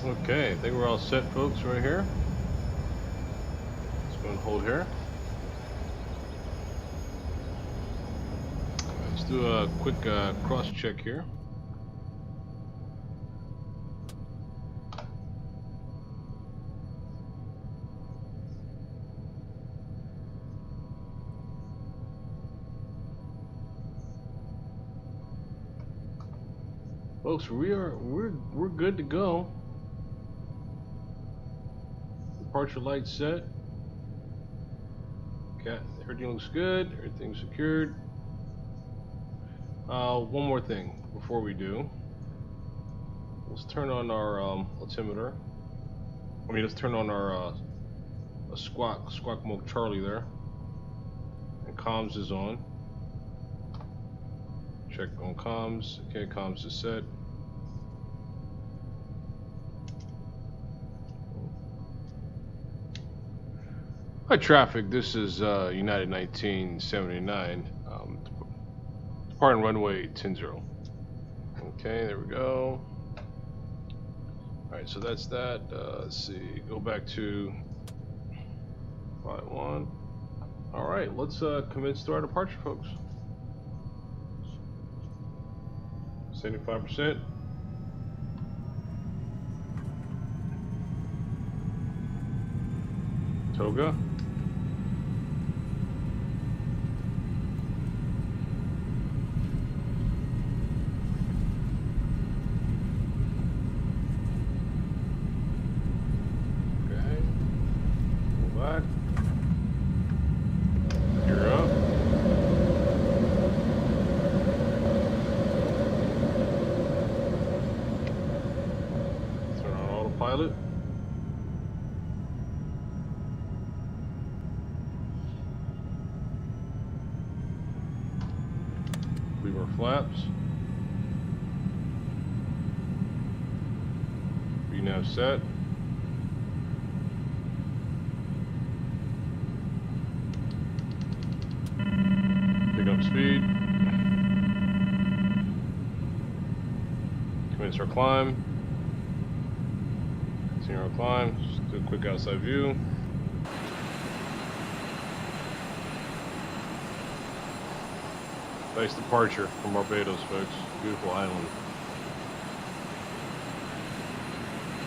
Okay, I think we're all set, folks, right here. Let's go and hold here. Let's do a quick cross check here. Folks, we're good to go. Departure light set. Okay, everything looks good. Everything's secured. One more thing before we do. Let's turn on our altimeter. Let's turn on our squawk mode Charlie there. And comms is on. Check on comms. Okay, comms is set. Hi traffic, this is United 1979, departing runway 10-0. Okay, there we go. Alright, so that's that. Let's see, go back to flight 1. Alright, let's commence to our departure, folks. 75%. Toga. Pilot. Leave our flaps. VNAV set. Pick up speed. Commence our climb. Continue our climb. Just do a quick outside view. Nice departure from Barbados, folks. Beautiful island.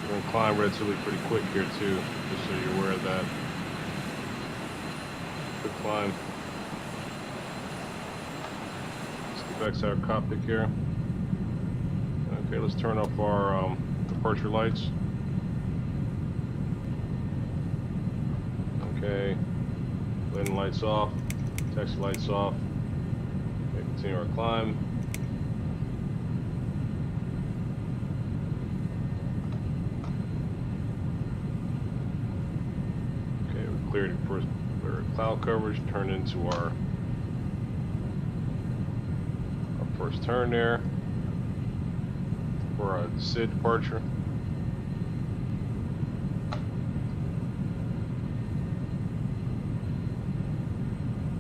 We're going to climb relatively pretty quick here too, just so you're aware of that. Quick climb. Let's get back to our cockpit here. Okay, let's turn off our departure lights. Okay, landing lights off, taxi lights off. Okay, continue our climb. Okay, we cleared first cloud coverage, turned into our first turn there for our SID departure.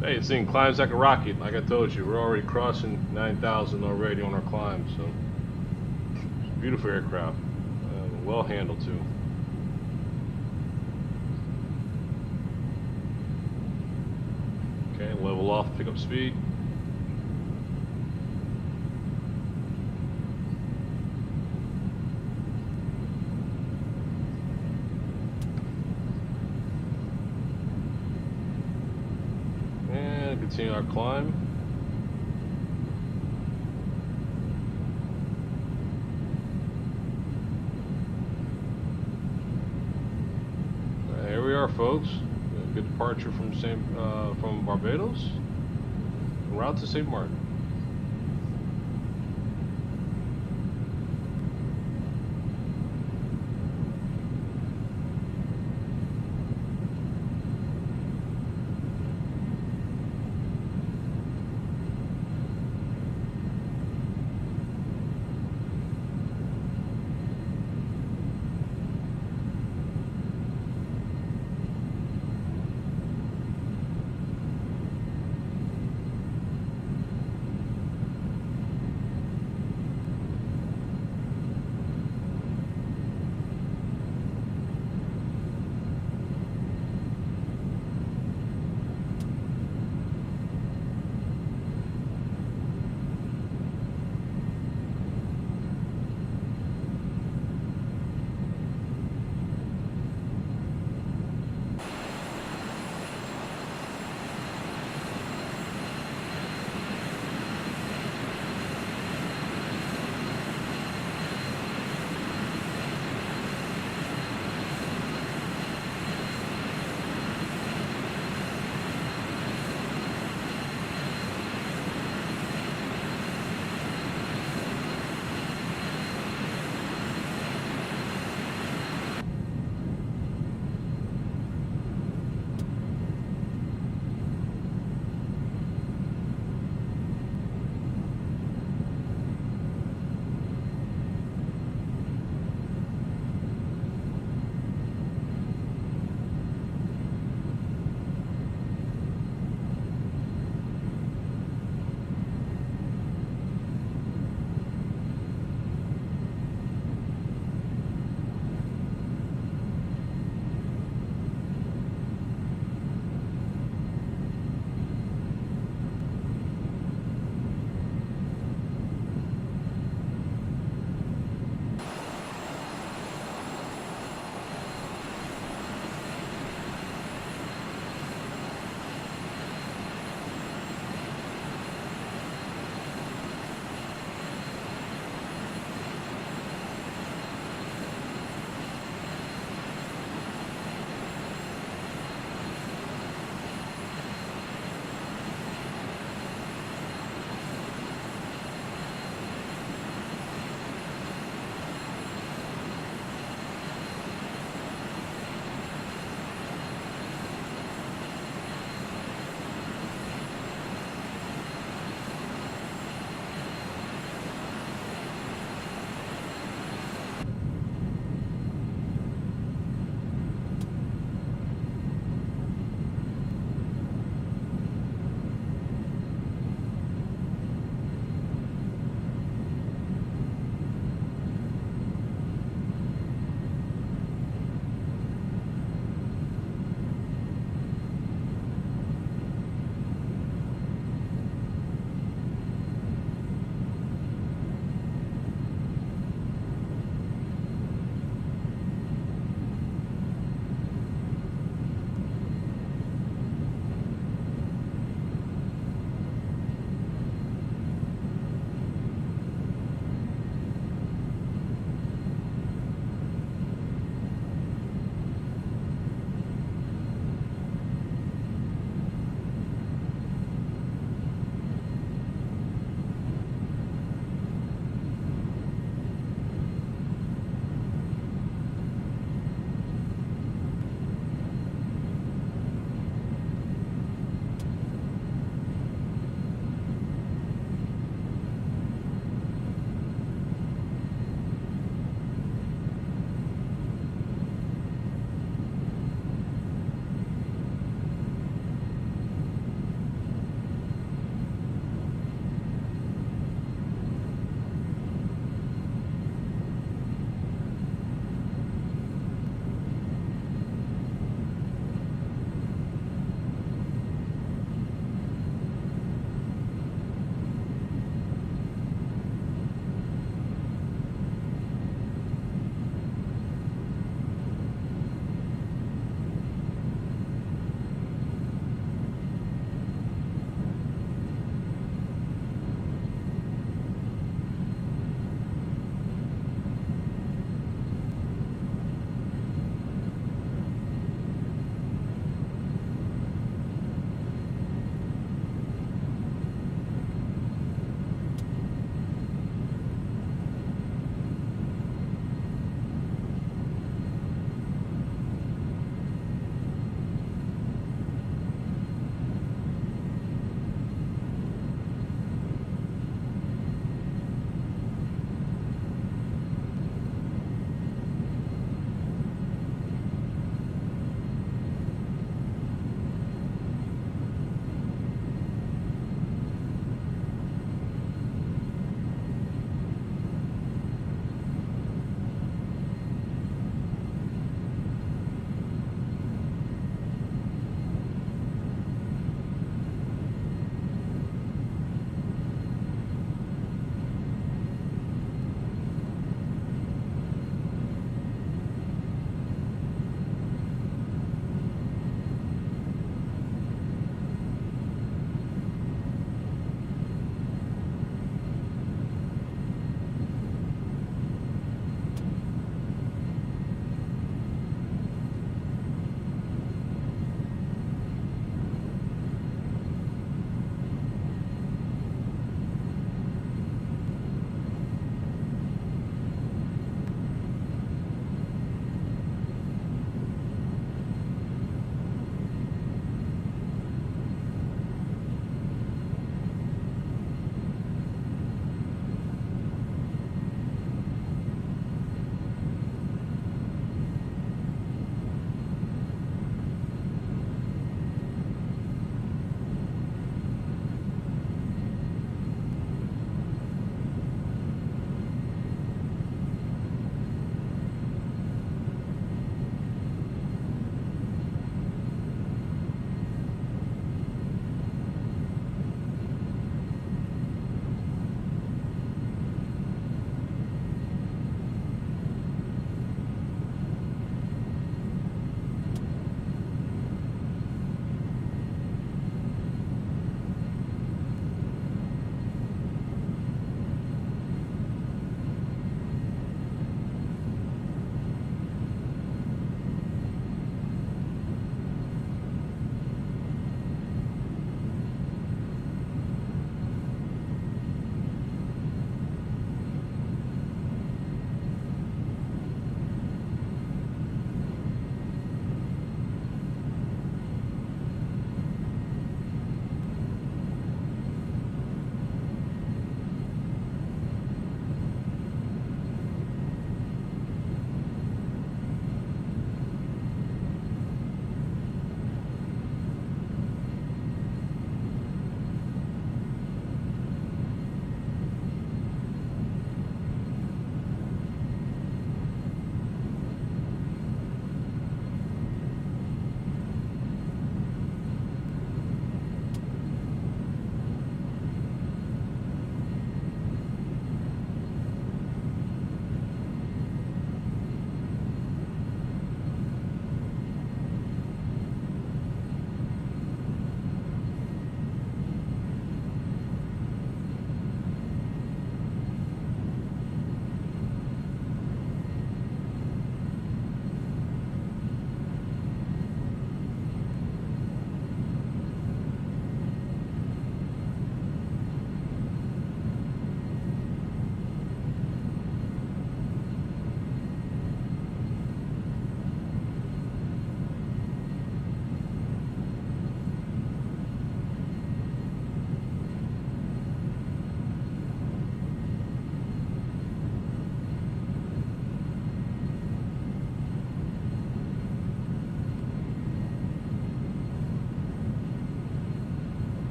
Hey, this thing climbs like a rocket. Like I told you, we're already crossing 9,000 already on our climb. So, beautiful aircraft, well handled too. Okay, level off, pick up speed. Continue our climb. Here we are, folks. A good departure from Barbados. En route to St. Maarten.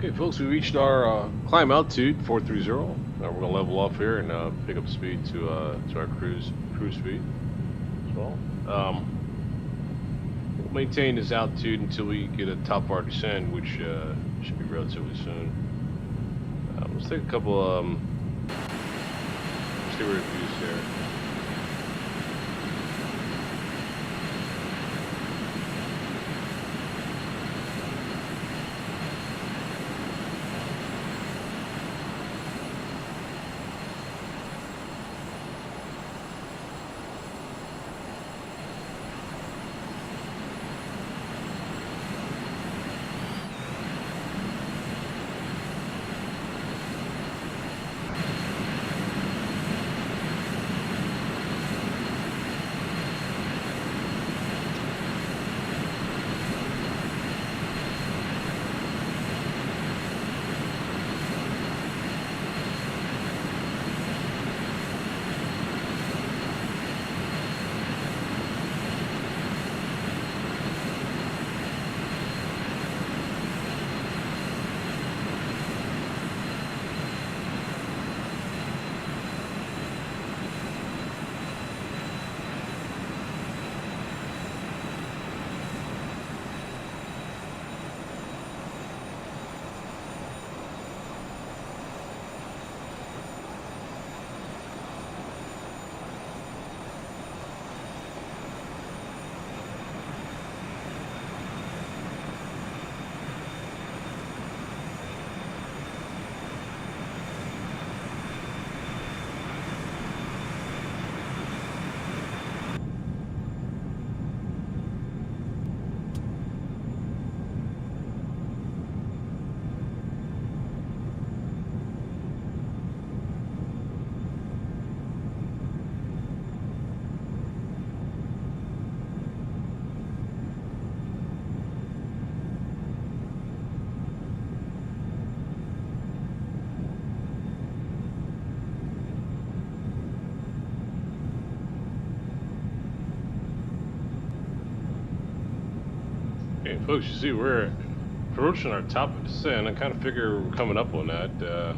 Okay, folks, we reached our climb altitude 430. Now we're gonna level off here and pick up speed to our cruise speed as well. We'll maintain this altitude until we get a top of our descent, which should be relatively soon. Let's take a couple exterior views here. Okay, folks, you see we're approaching our top of descent. I kind of figure we're coming up on that. So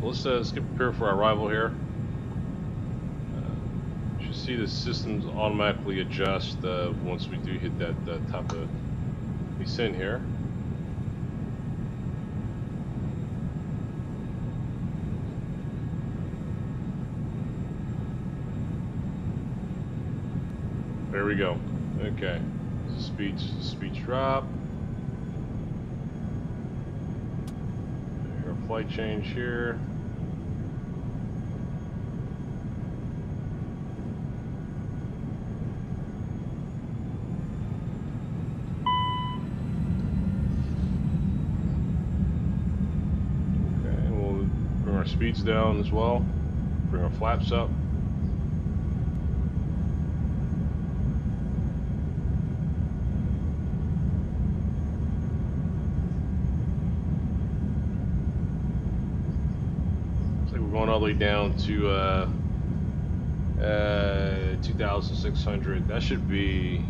let's get prepared for our arrival here. You should see the systems automatically adjust once we do hit that top of descent here. There we go. Okay. Speed drop. Our flight change here. Okay, and we'll bring our speeds down as well. Bring our flaps up. Going all the way down to 2,600. That should be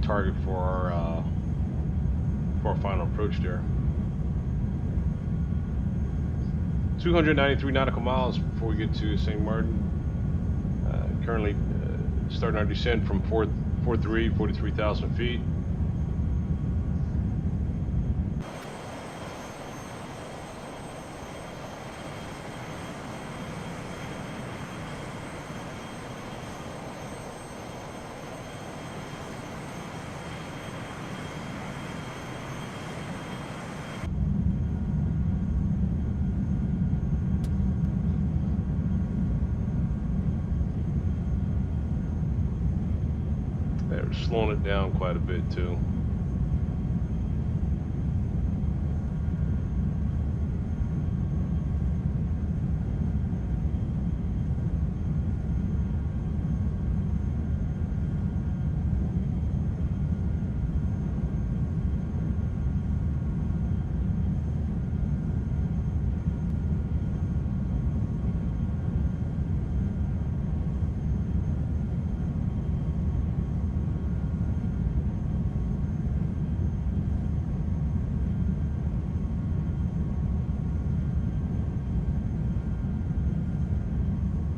target for our final approach there. 293 nautical miles before we get to St. Maarten. Currently starting our descent from 43,000 feet. They're slowing it down quite a bit too.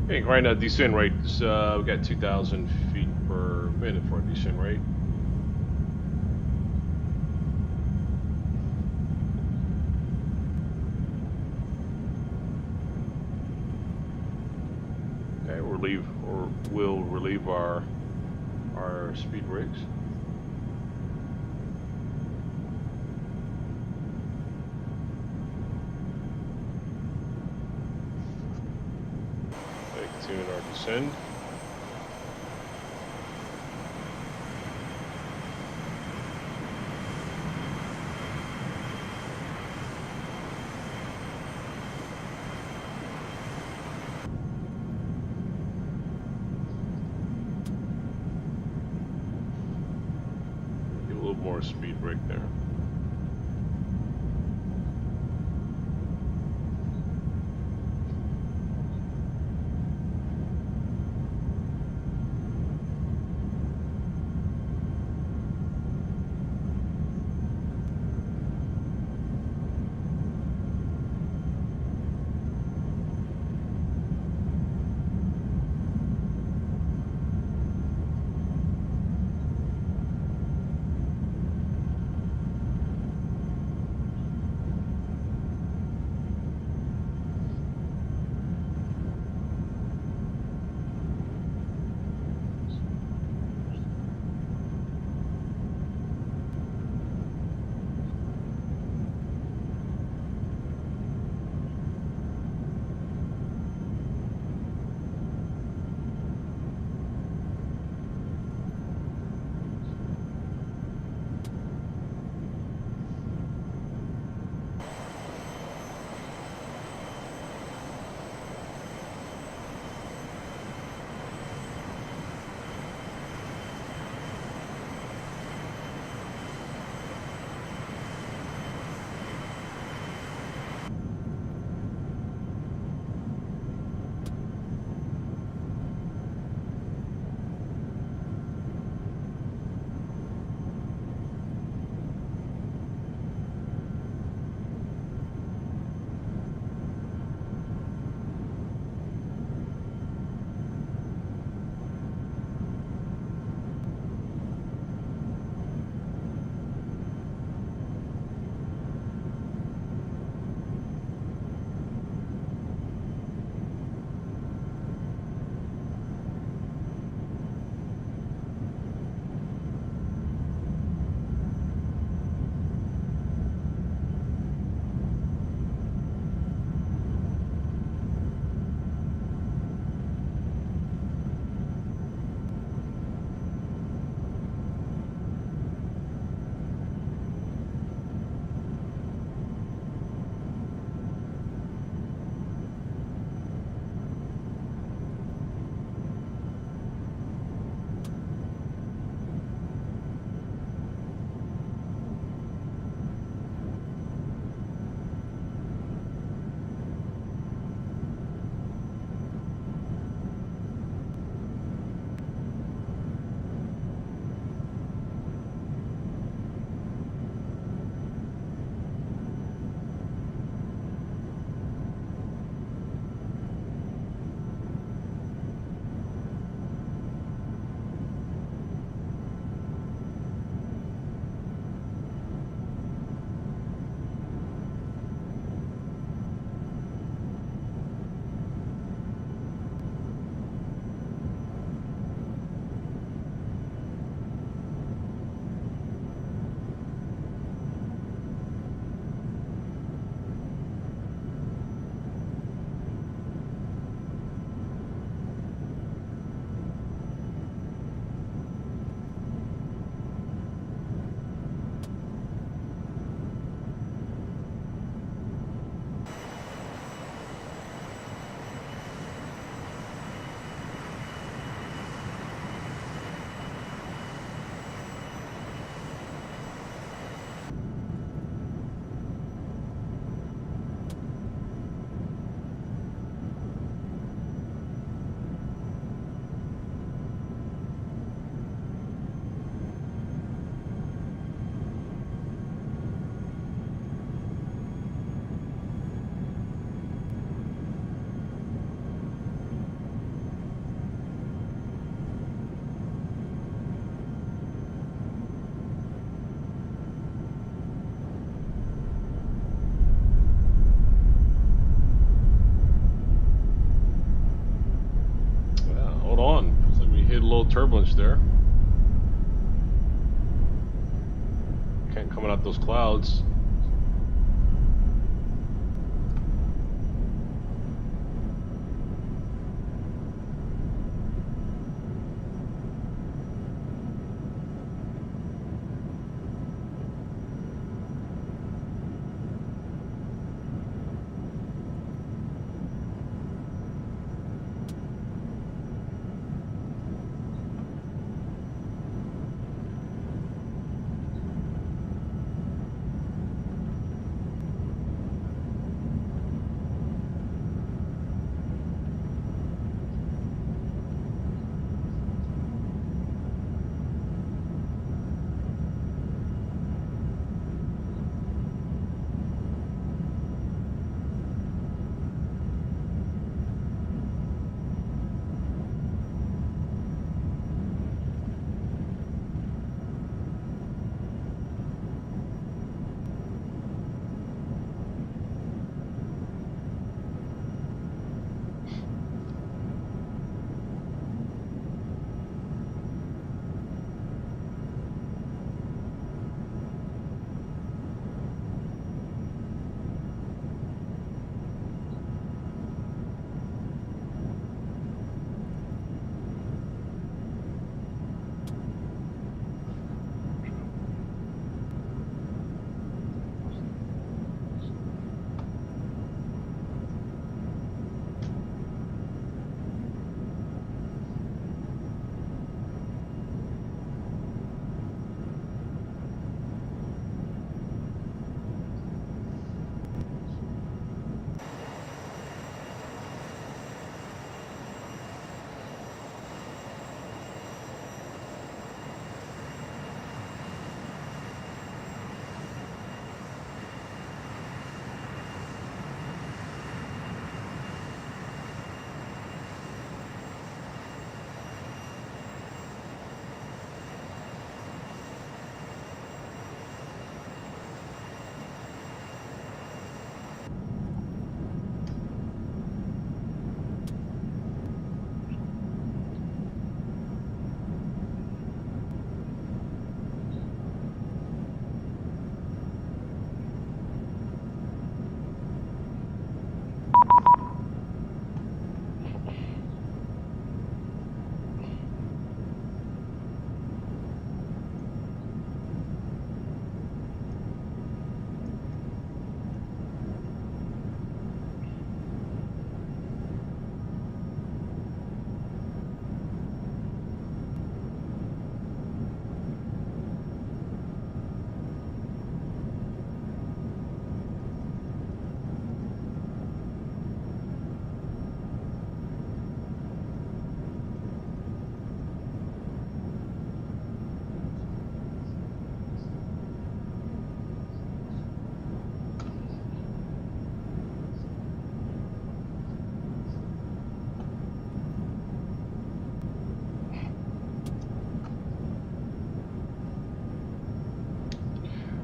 Okay, right now descent rate is we got 2,000 feet per minute for a descent rate. Okay, we'll relieve our speed brakes. Okay, continuing our descend. Give a little more speed brake there. turbulence there. Coming out those clouds.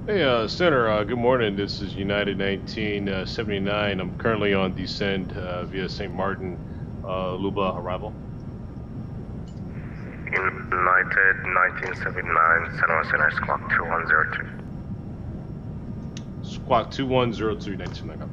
Hey, Center, good morning. This is United 1979. I'm currently on descent via St. Martin, Luba arrival. United 1979, San Jose Center, squawk 2102. Squawk 2102, 1979.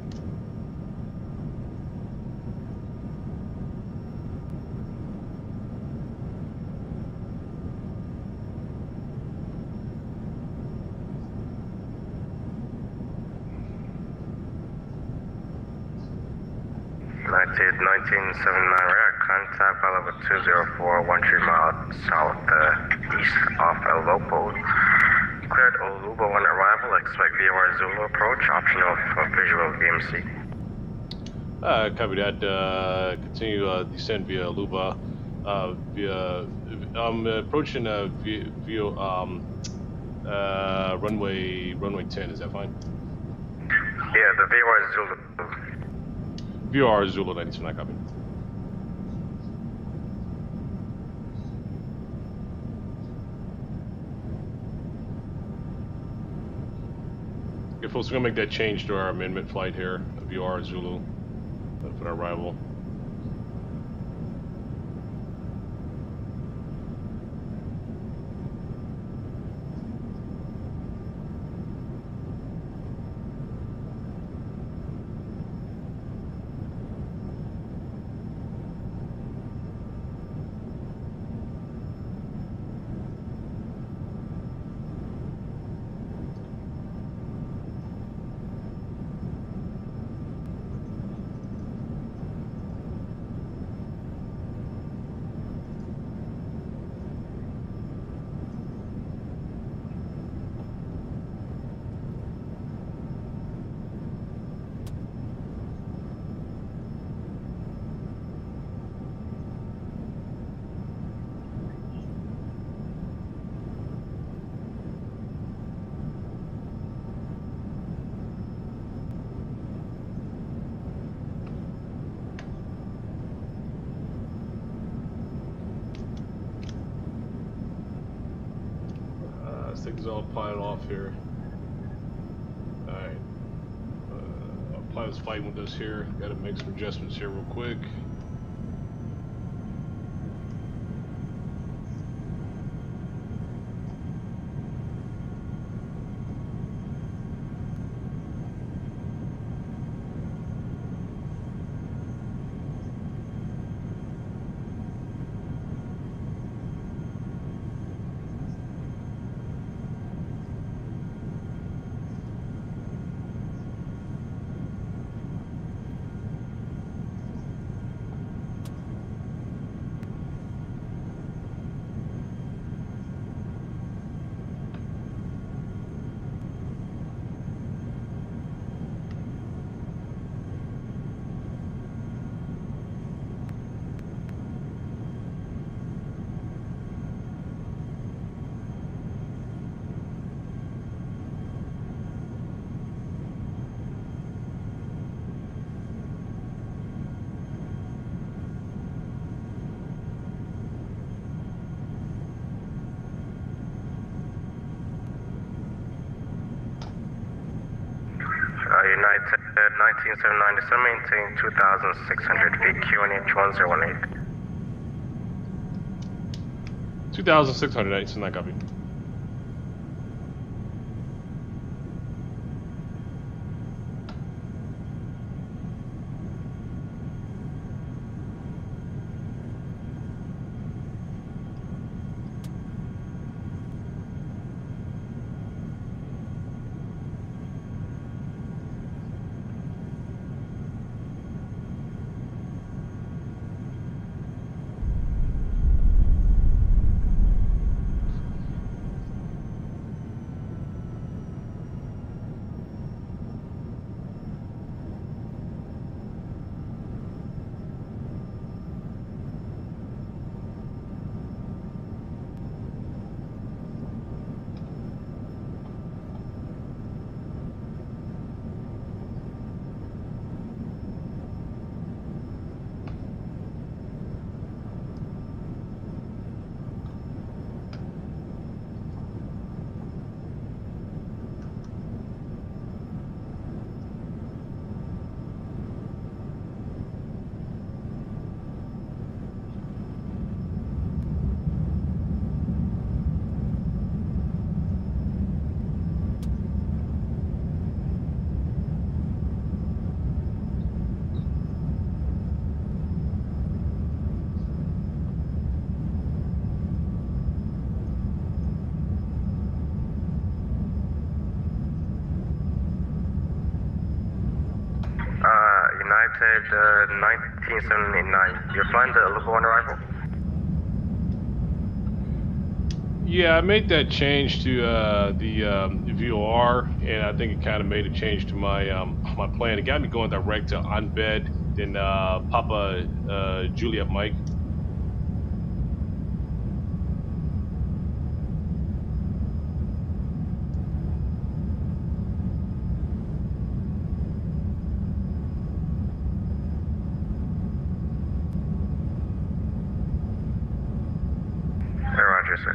United 1979, we're at contact by level 204, 13 miles southeast off El Lopo. Cleared Oluba on arrival, expect VOR Zulu approach, optional for visual VMC. Copy that. Continue descent via Luba. I'm approaching via runway 10. Is that fine? Yeah, the VOR Zulu. VR Zulu 99, copy. Okay, folks, we're gonna make that change to our amendment flight here, VR Zulu, for our arrival. take this autopilot off here. Alright. Our pilot's fighting with us here. Gotta make some adjustments here real quick. United 1979, so maintain 2,600 feet, QNH 1018. 2,600, send that copy. United 1979, you're flying the Aluba on arrival? Yeah, I made that change to the VOR, and I think it kind of made a change to my my plan. It got me going direct to on bed, then Papa Juliet Mike. Roger, sir.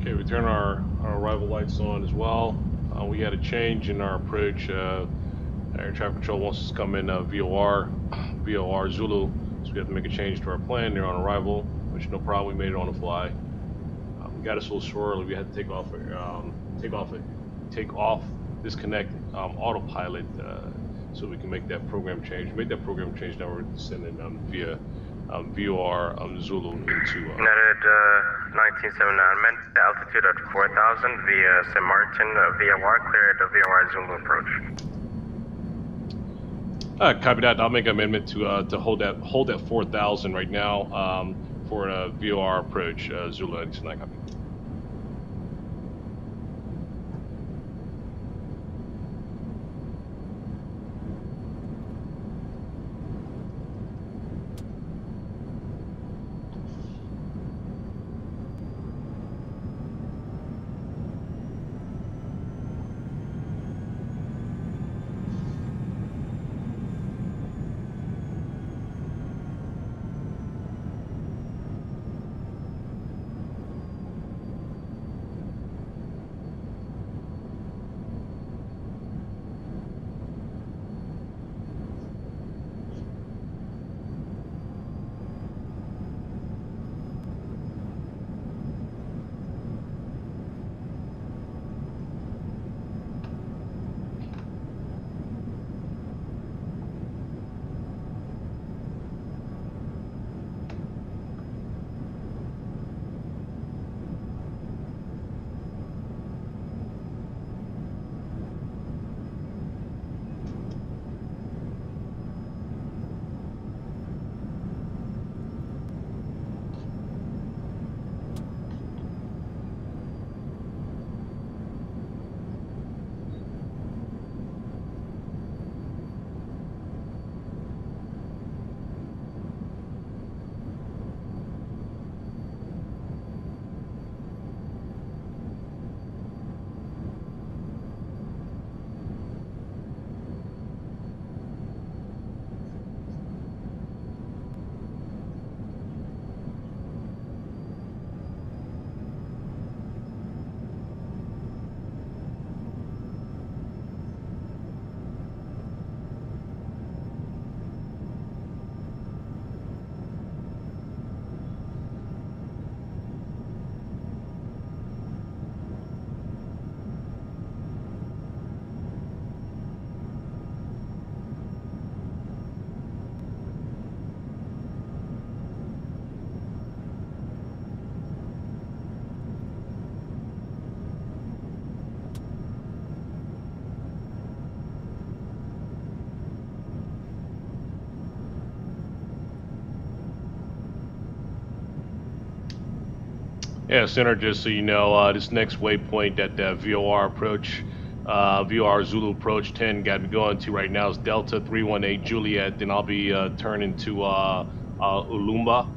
Okay, we turn our arrival lights on as well. We had a change in our approach. Air traffic control wants us to come in VOR Zulu, so we have to make a change to our plan. They're on arrival, which no problem. We made it on the fly. We got us a little swirly. We had to take off, disconnect autopilot, so we can make that program change. We made that program change. Now we're descending via VOR Zulu into. United 1979, meant the altitude at 4,000 via St. Maarten, VOR, cleared the VOR Zulu approach. Copy that. I'll make an amendment to hold that 4,000 right now for a VOR approach, Zulu 99 copy. Yeah, Center, just so you know, this next waypoint at the VOR approach, VOR Zulu approach 10, got me going to right now is Delta 318 Juliet. Then I'll be turning to Ulumba.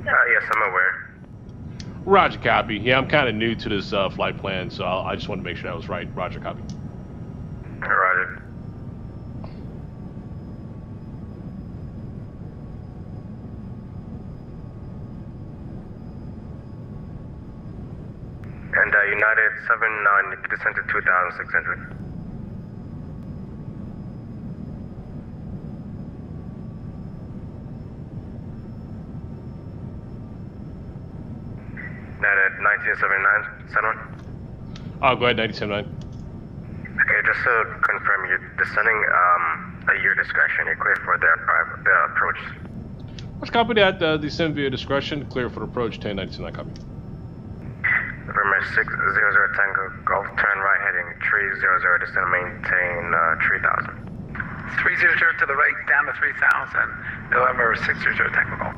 Yes, I'm aware. Roger, copy. Yeah, I'm kind of new to this flight plan, so I just wanted to make sure that was right. Roger, copy. Roger. And United 79, you can descend to 2,600. United 1979, send on. Go ahead, 979. Okay, just to confirm, you're descending at your discretion. You're clear for the approach. Let's copy that. Descend via discretion. Clear for approach 1099. Copy. November 600 Tango Golf, turn right heading 300, descend, maintain 3000. 300 to the right, down to 3000. November 600 Tango Golf.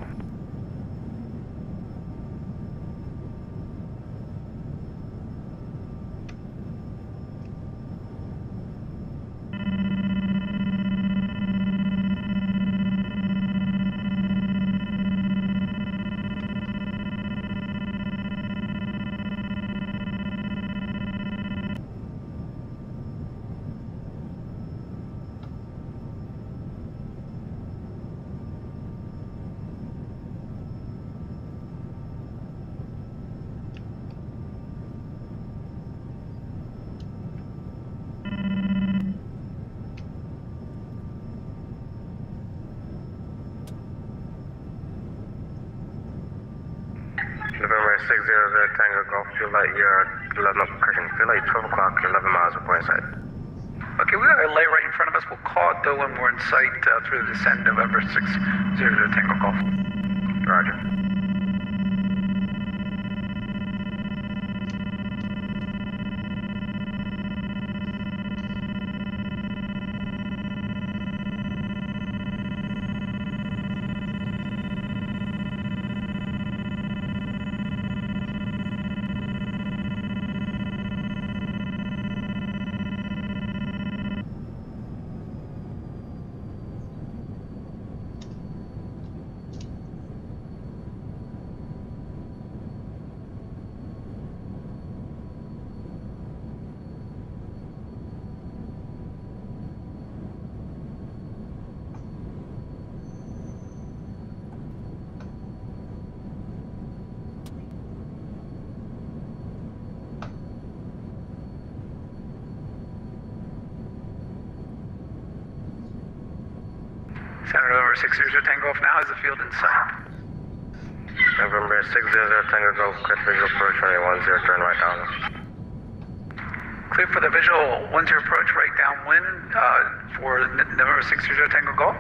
November 600 Tango Golf, fuel at your 11, correction, fuel at 12 o'clock, 11 miles before inside. Okay, we got a light right in front of us. We'll call it though when we're in sight through the descent, November 600 Tango Golf. Roger. Center November 600 Tango Golf now has the field in sight. November 600 Tango Golf, clear visual approach, runway 10, turn right down. Clear for the visual 10 approach right downwind for November 600 Tango Golf.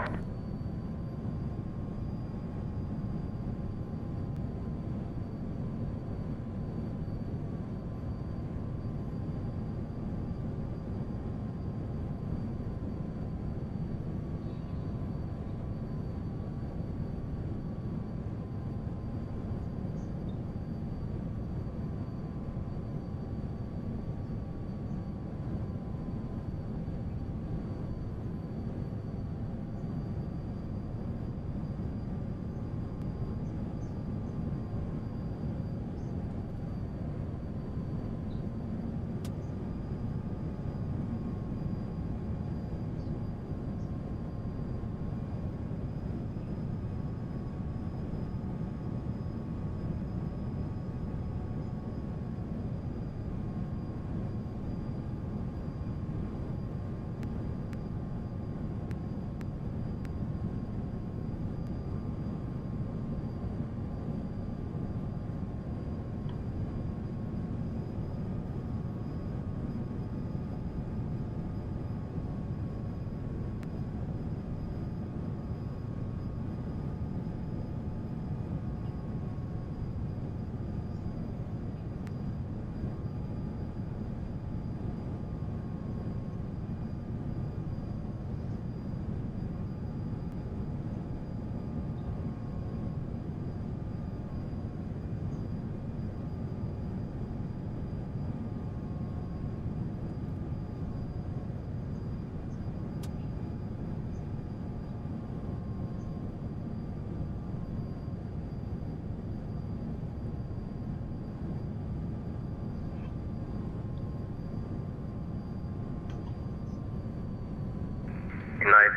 United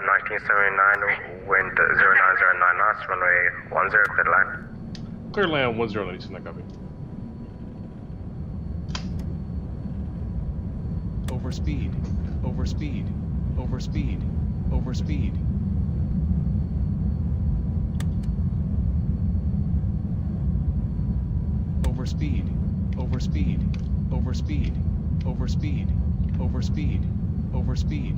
1979, wind 0909 knots, runway 10, clear line. Clear land 10, that copy. Overspeed, overspeed, overspeed, overspeed. Overspeed, overspeed, overspeed, overspeed, overspeed, overspeed.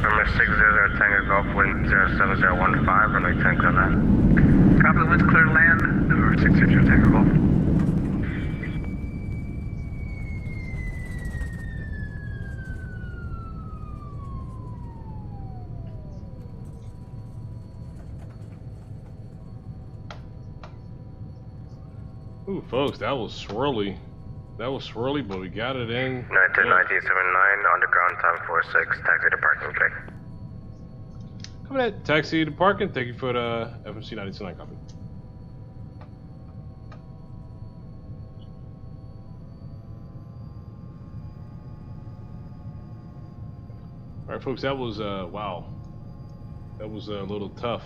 November 600 Tango Golf, wind 07015, runway 10, clear land. Copy, the wind's clear to land, November 600 Tango Golf. Ooh, folks, that was swirly. That was swirly, but we got it in. United 1979, underground time 46, taxi to parking deck. Coming at taxi to parking. Thank you for the FMC 929 copy. All right, folks, that was wow. That was a little tough,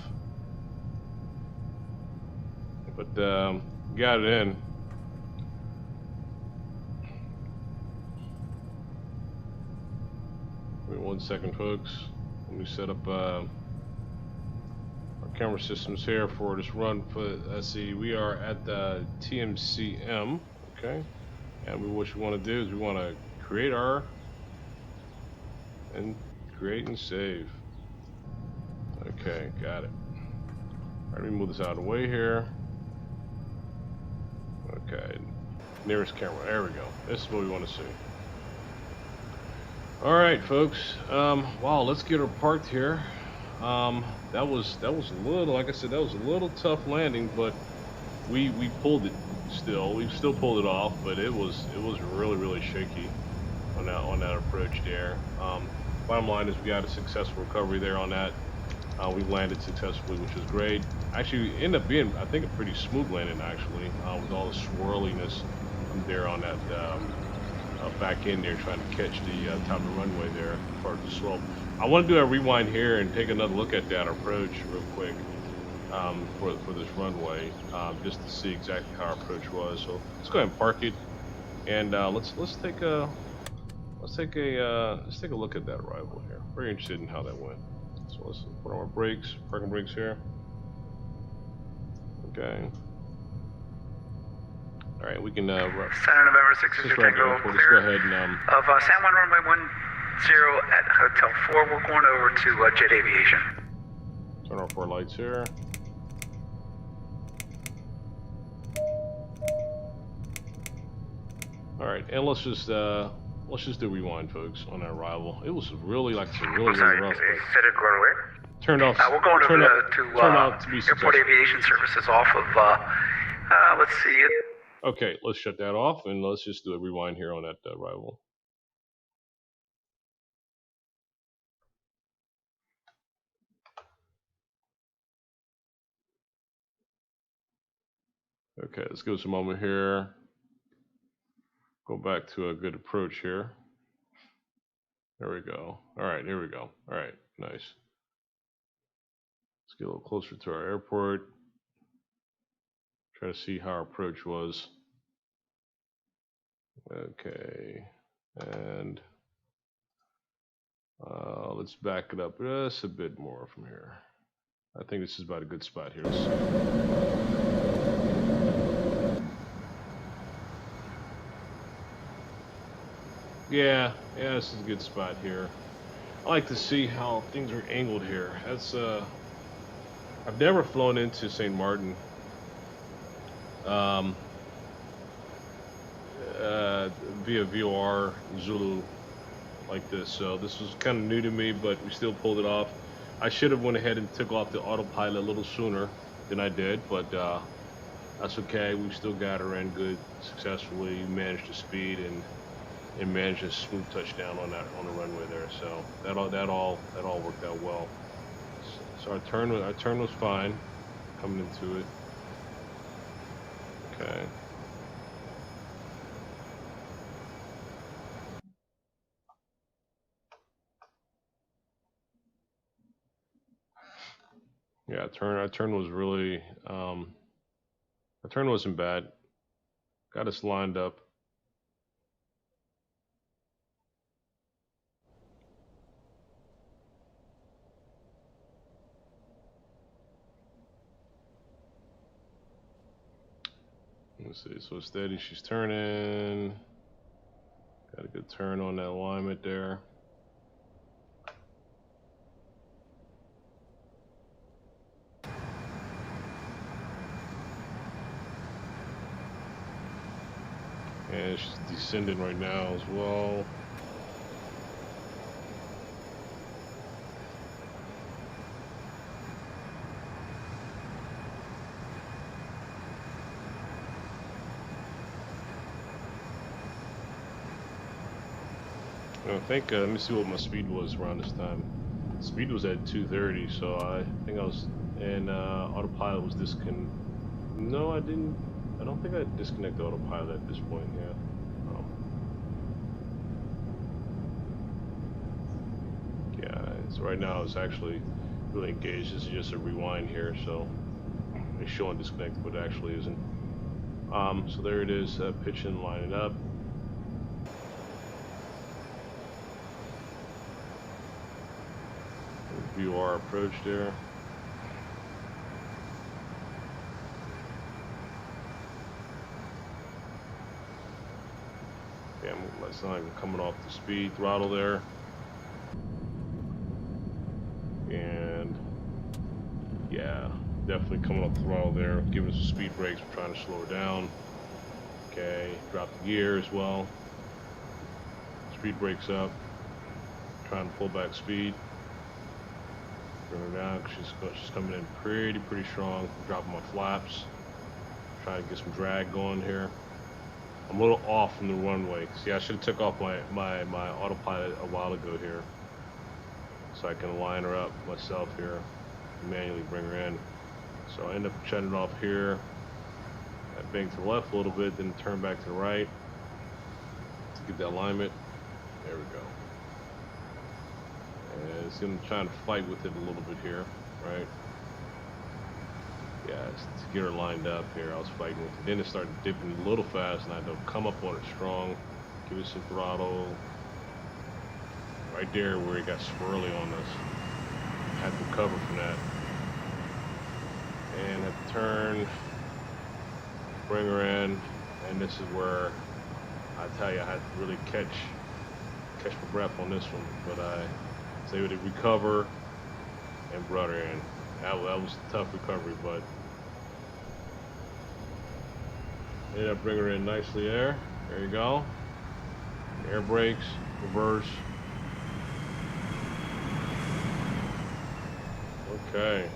but got it in. Wait 1 second, folks. Let me set up our camera systems here for this run. Let's see, we are at the TNCM, okay? And what we want to do is we want to create and save. Okay, got it. All right, let me move this out of the way here. Okay, nearest camera. There we go. This is what we want to see. All right, folks. Wow, let's get her parked here. That was a little, like I said, that was a little tough landing, but we pulled it. We still pulled it off, but it was really shaky on that approach there. Bottom line is we got a successful recovery there on that. We landed successfully, which was great. Actually, ended up being, I think, a pretty smooth landing actually, with all the swirliness there on that back end there, trying to catch the top of the runway there as far as the slope. I want to do a rewind here and take another look at that approach real quick for this runway, just to see exactly how our approach was. So let's go ahead and park it, and let's take a look at that arrival here. Very interested in how that went. So let's put on our brakes, parking brakes here. Okay. All right, we can. Center November 6 is your Tango let's clear. go ahead and Of San Juan runway 10 at Hotel 4, we're going over to Jet Aviation. turn off our lights here. All right, and let's just do rewind, folks, on that arrival. It was really, like I said, really rough. Is it going where? Turned off. We're going over turned out to be Airport successful. Aviation Services off of, let's see it. Okay, let's shut that off and let's just do a rewind here on that arrival. Okay, let's give us a moment here. Go back to a good approach here. There we go. All right, here we go. All right, nice. Let's get a little closer to our airport. Try to see how our approach was. Okay, and let's back it up just a bit more from here. I think this is about a good spot here. Yeah, this is a good spot here. I like to see how things are angled here. That's I've never flown into St. Maarten via VOR Zulu like this, so this was kind of new to me, but we still pulled it off. I should have went ahead and took off the autopilot a little sooner than I did, but that's okay. We still got her in good, successfully managed to speed and managed a smooth touchdown on the runway there. So that all worked out well. So our turn was fine coming into it. Okay. Yeah, our turn was really our turn wasn't bad. Got us lined up. Let's see, so steady, she's turning. Got a good turn on that alignment there. And she's descending right now as well. I think, let me see what my speed was around this time. Speed was at 230, so I think I was, and autopilot was no, I didn't, I don't think I disconnected autopilot at this point, yeah. So right now it's actually really engaged. This is just a rewind here, so it's showing disconnected, but it actually isn't. So there it is, pitching, lining up. View our approach there. Yeah, that's not even coming off the speed throttle there. And yeah, definitely coming off the throttle there, giving us some speed brakes. We're trying to slow her down. Okay, drop the gear as well. Speed brakes up. Trying to pull back speed. Bring her down because she's coming in pretty strong. Dropping my flaps. Trying to get some drag going here. I'm a little off from the runway. See, I should have took off my autopilot a while ago here, so I can line her up myself here, manually bring her in. So I end up shutting it off here. I bang to the left a little bit, then turn back to the right to get that alignment. There we go. And see, I'm trying to fight with it a little bit here, right? Yeah, to get her lined up here, I was fighting with it. Then it started dipping a little fast, and I had to come up on it strong, give it some throttle. Right there where it got swirly on us. Had to recover from that. And had to turn, bring her in, and this is where I tell you I had to really catch my breath on this one, but I was able to recover and brought her in. That was a tough recovery, but ended up bringing her in nicely there. There you go. Air brakes, reverse. Okay.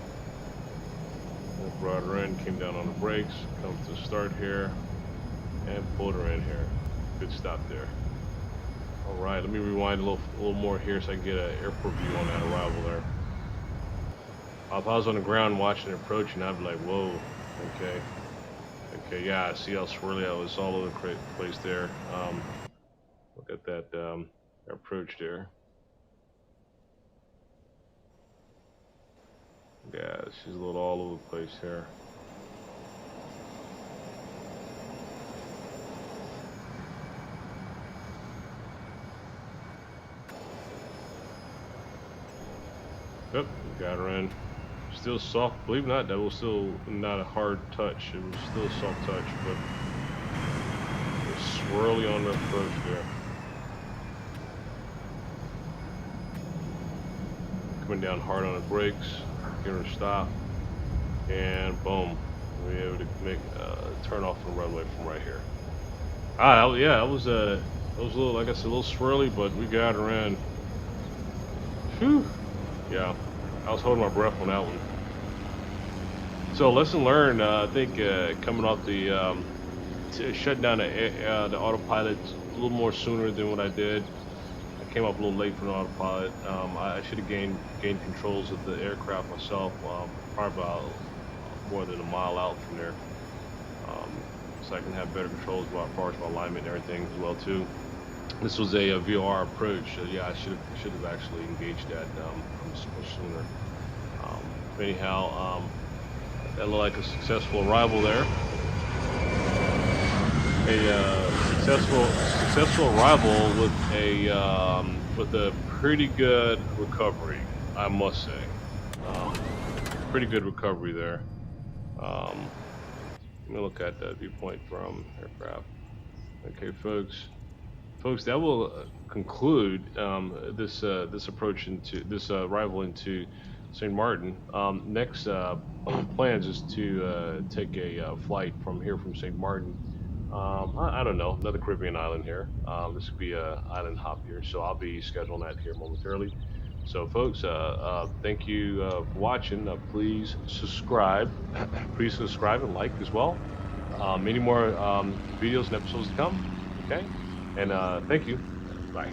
I brought her in, came down on the brakes, come to start here, and pulled her in here. Good stop there. All right, let me rewind a little more here so I can get an airport view on that arrival there. If I was on the ground watching it approaching, I'd be like, whoa, okay. Okay, yeah, I see how swirly I was all over the place there. Look at that approach there. Yeah, she's a little all over the place here. Yep, got her in. Still soft, believe it or not, that was still not a hard touch. It was still a soft touch, but it was swirly on the approach there. Coming down hard on the brakes, get her to stop, and boom, we were able to make turn off the runway from right here. Yeah, it was a little, like I said, a little swirly, but we got her in. Whew. Yeah, I was holding my breath on that one. So lesson learned, I think coming off the shutting down the autopilot a little more sooner than what I did. I came up a little late from the autopilot. I should have gained controls of the aircraft myself, probably about more than a mile out from there, so I can have better controls as far as my alignment and everything as well too. This was a VOR approach. Yeah, I should have actually engaged that much sooner. Anyhow, that looked like a successful arrival there. A successful arrival with a pretty good recovery, I must say. Pretty good recovery there. Let me look at that viewpoint from aircraft. Okay, folks, that will conclude this approach into this arrival into St. Martin. Next plans is to take a flight from St. Martin. I don't know, another Caribbean island here. This could be a island hop here, so I'll be scheduling that here momentarily. So folks, thank you for watching. Please subscribe. Please subscribe and like as well. Many more videos and episodes to come. Okay, and thank you. Bye.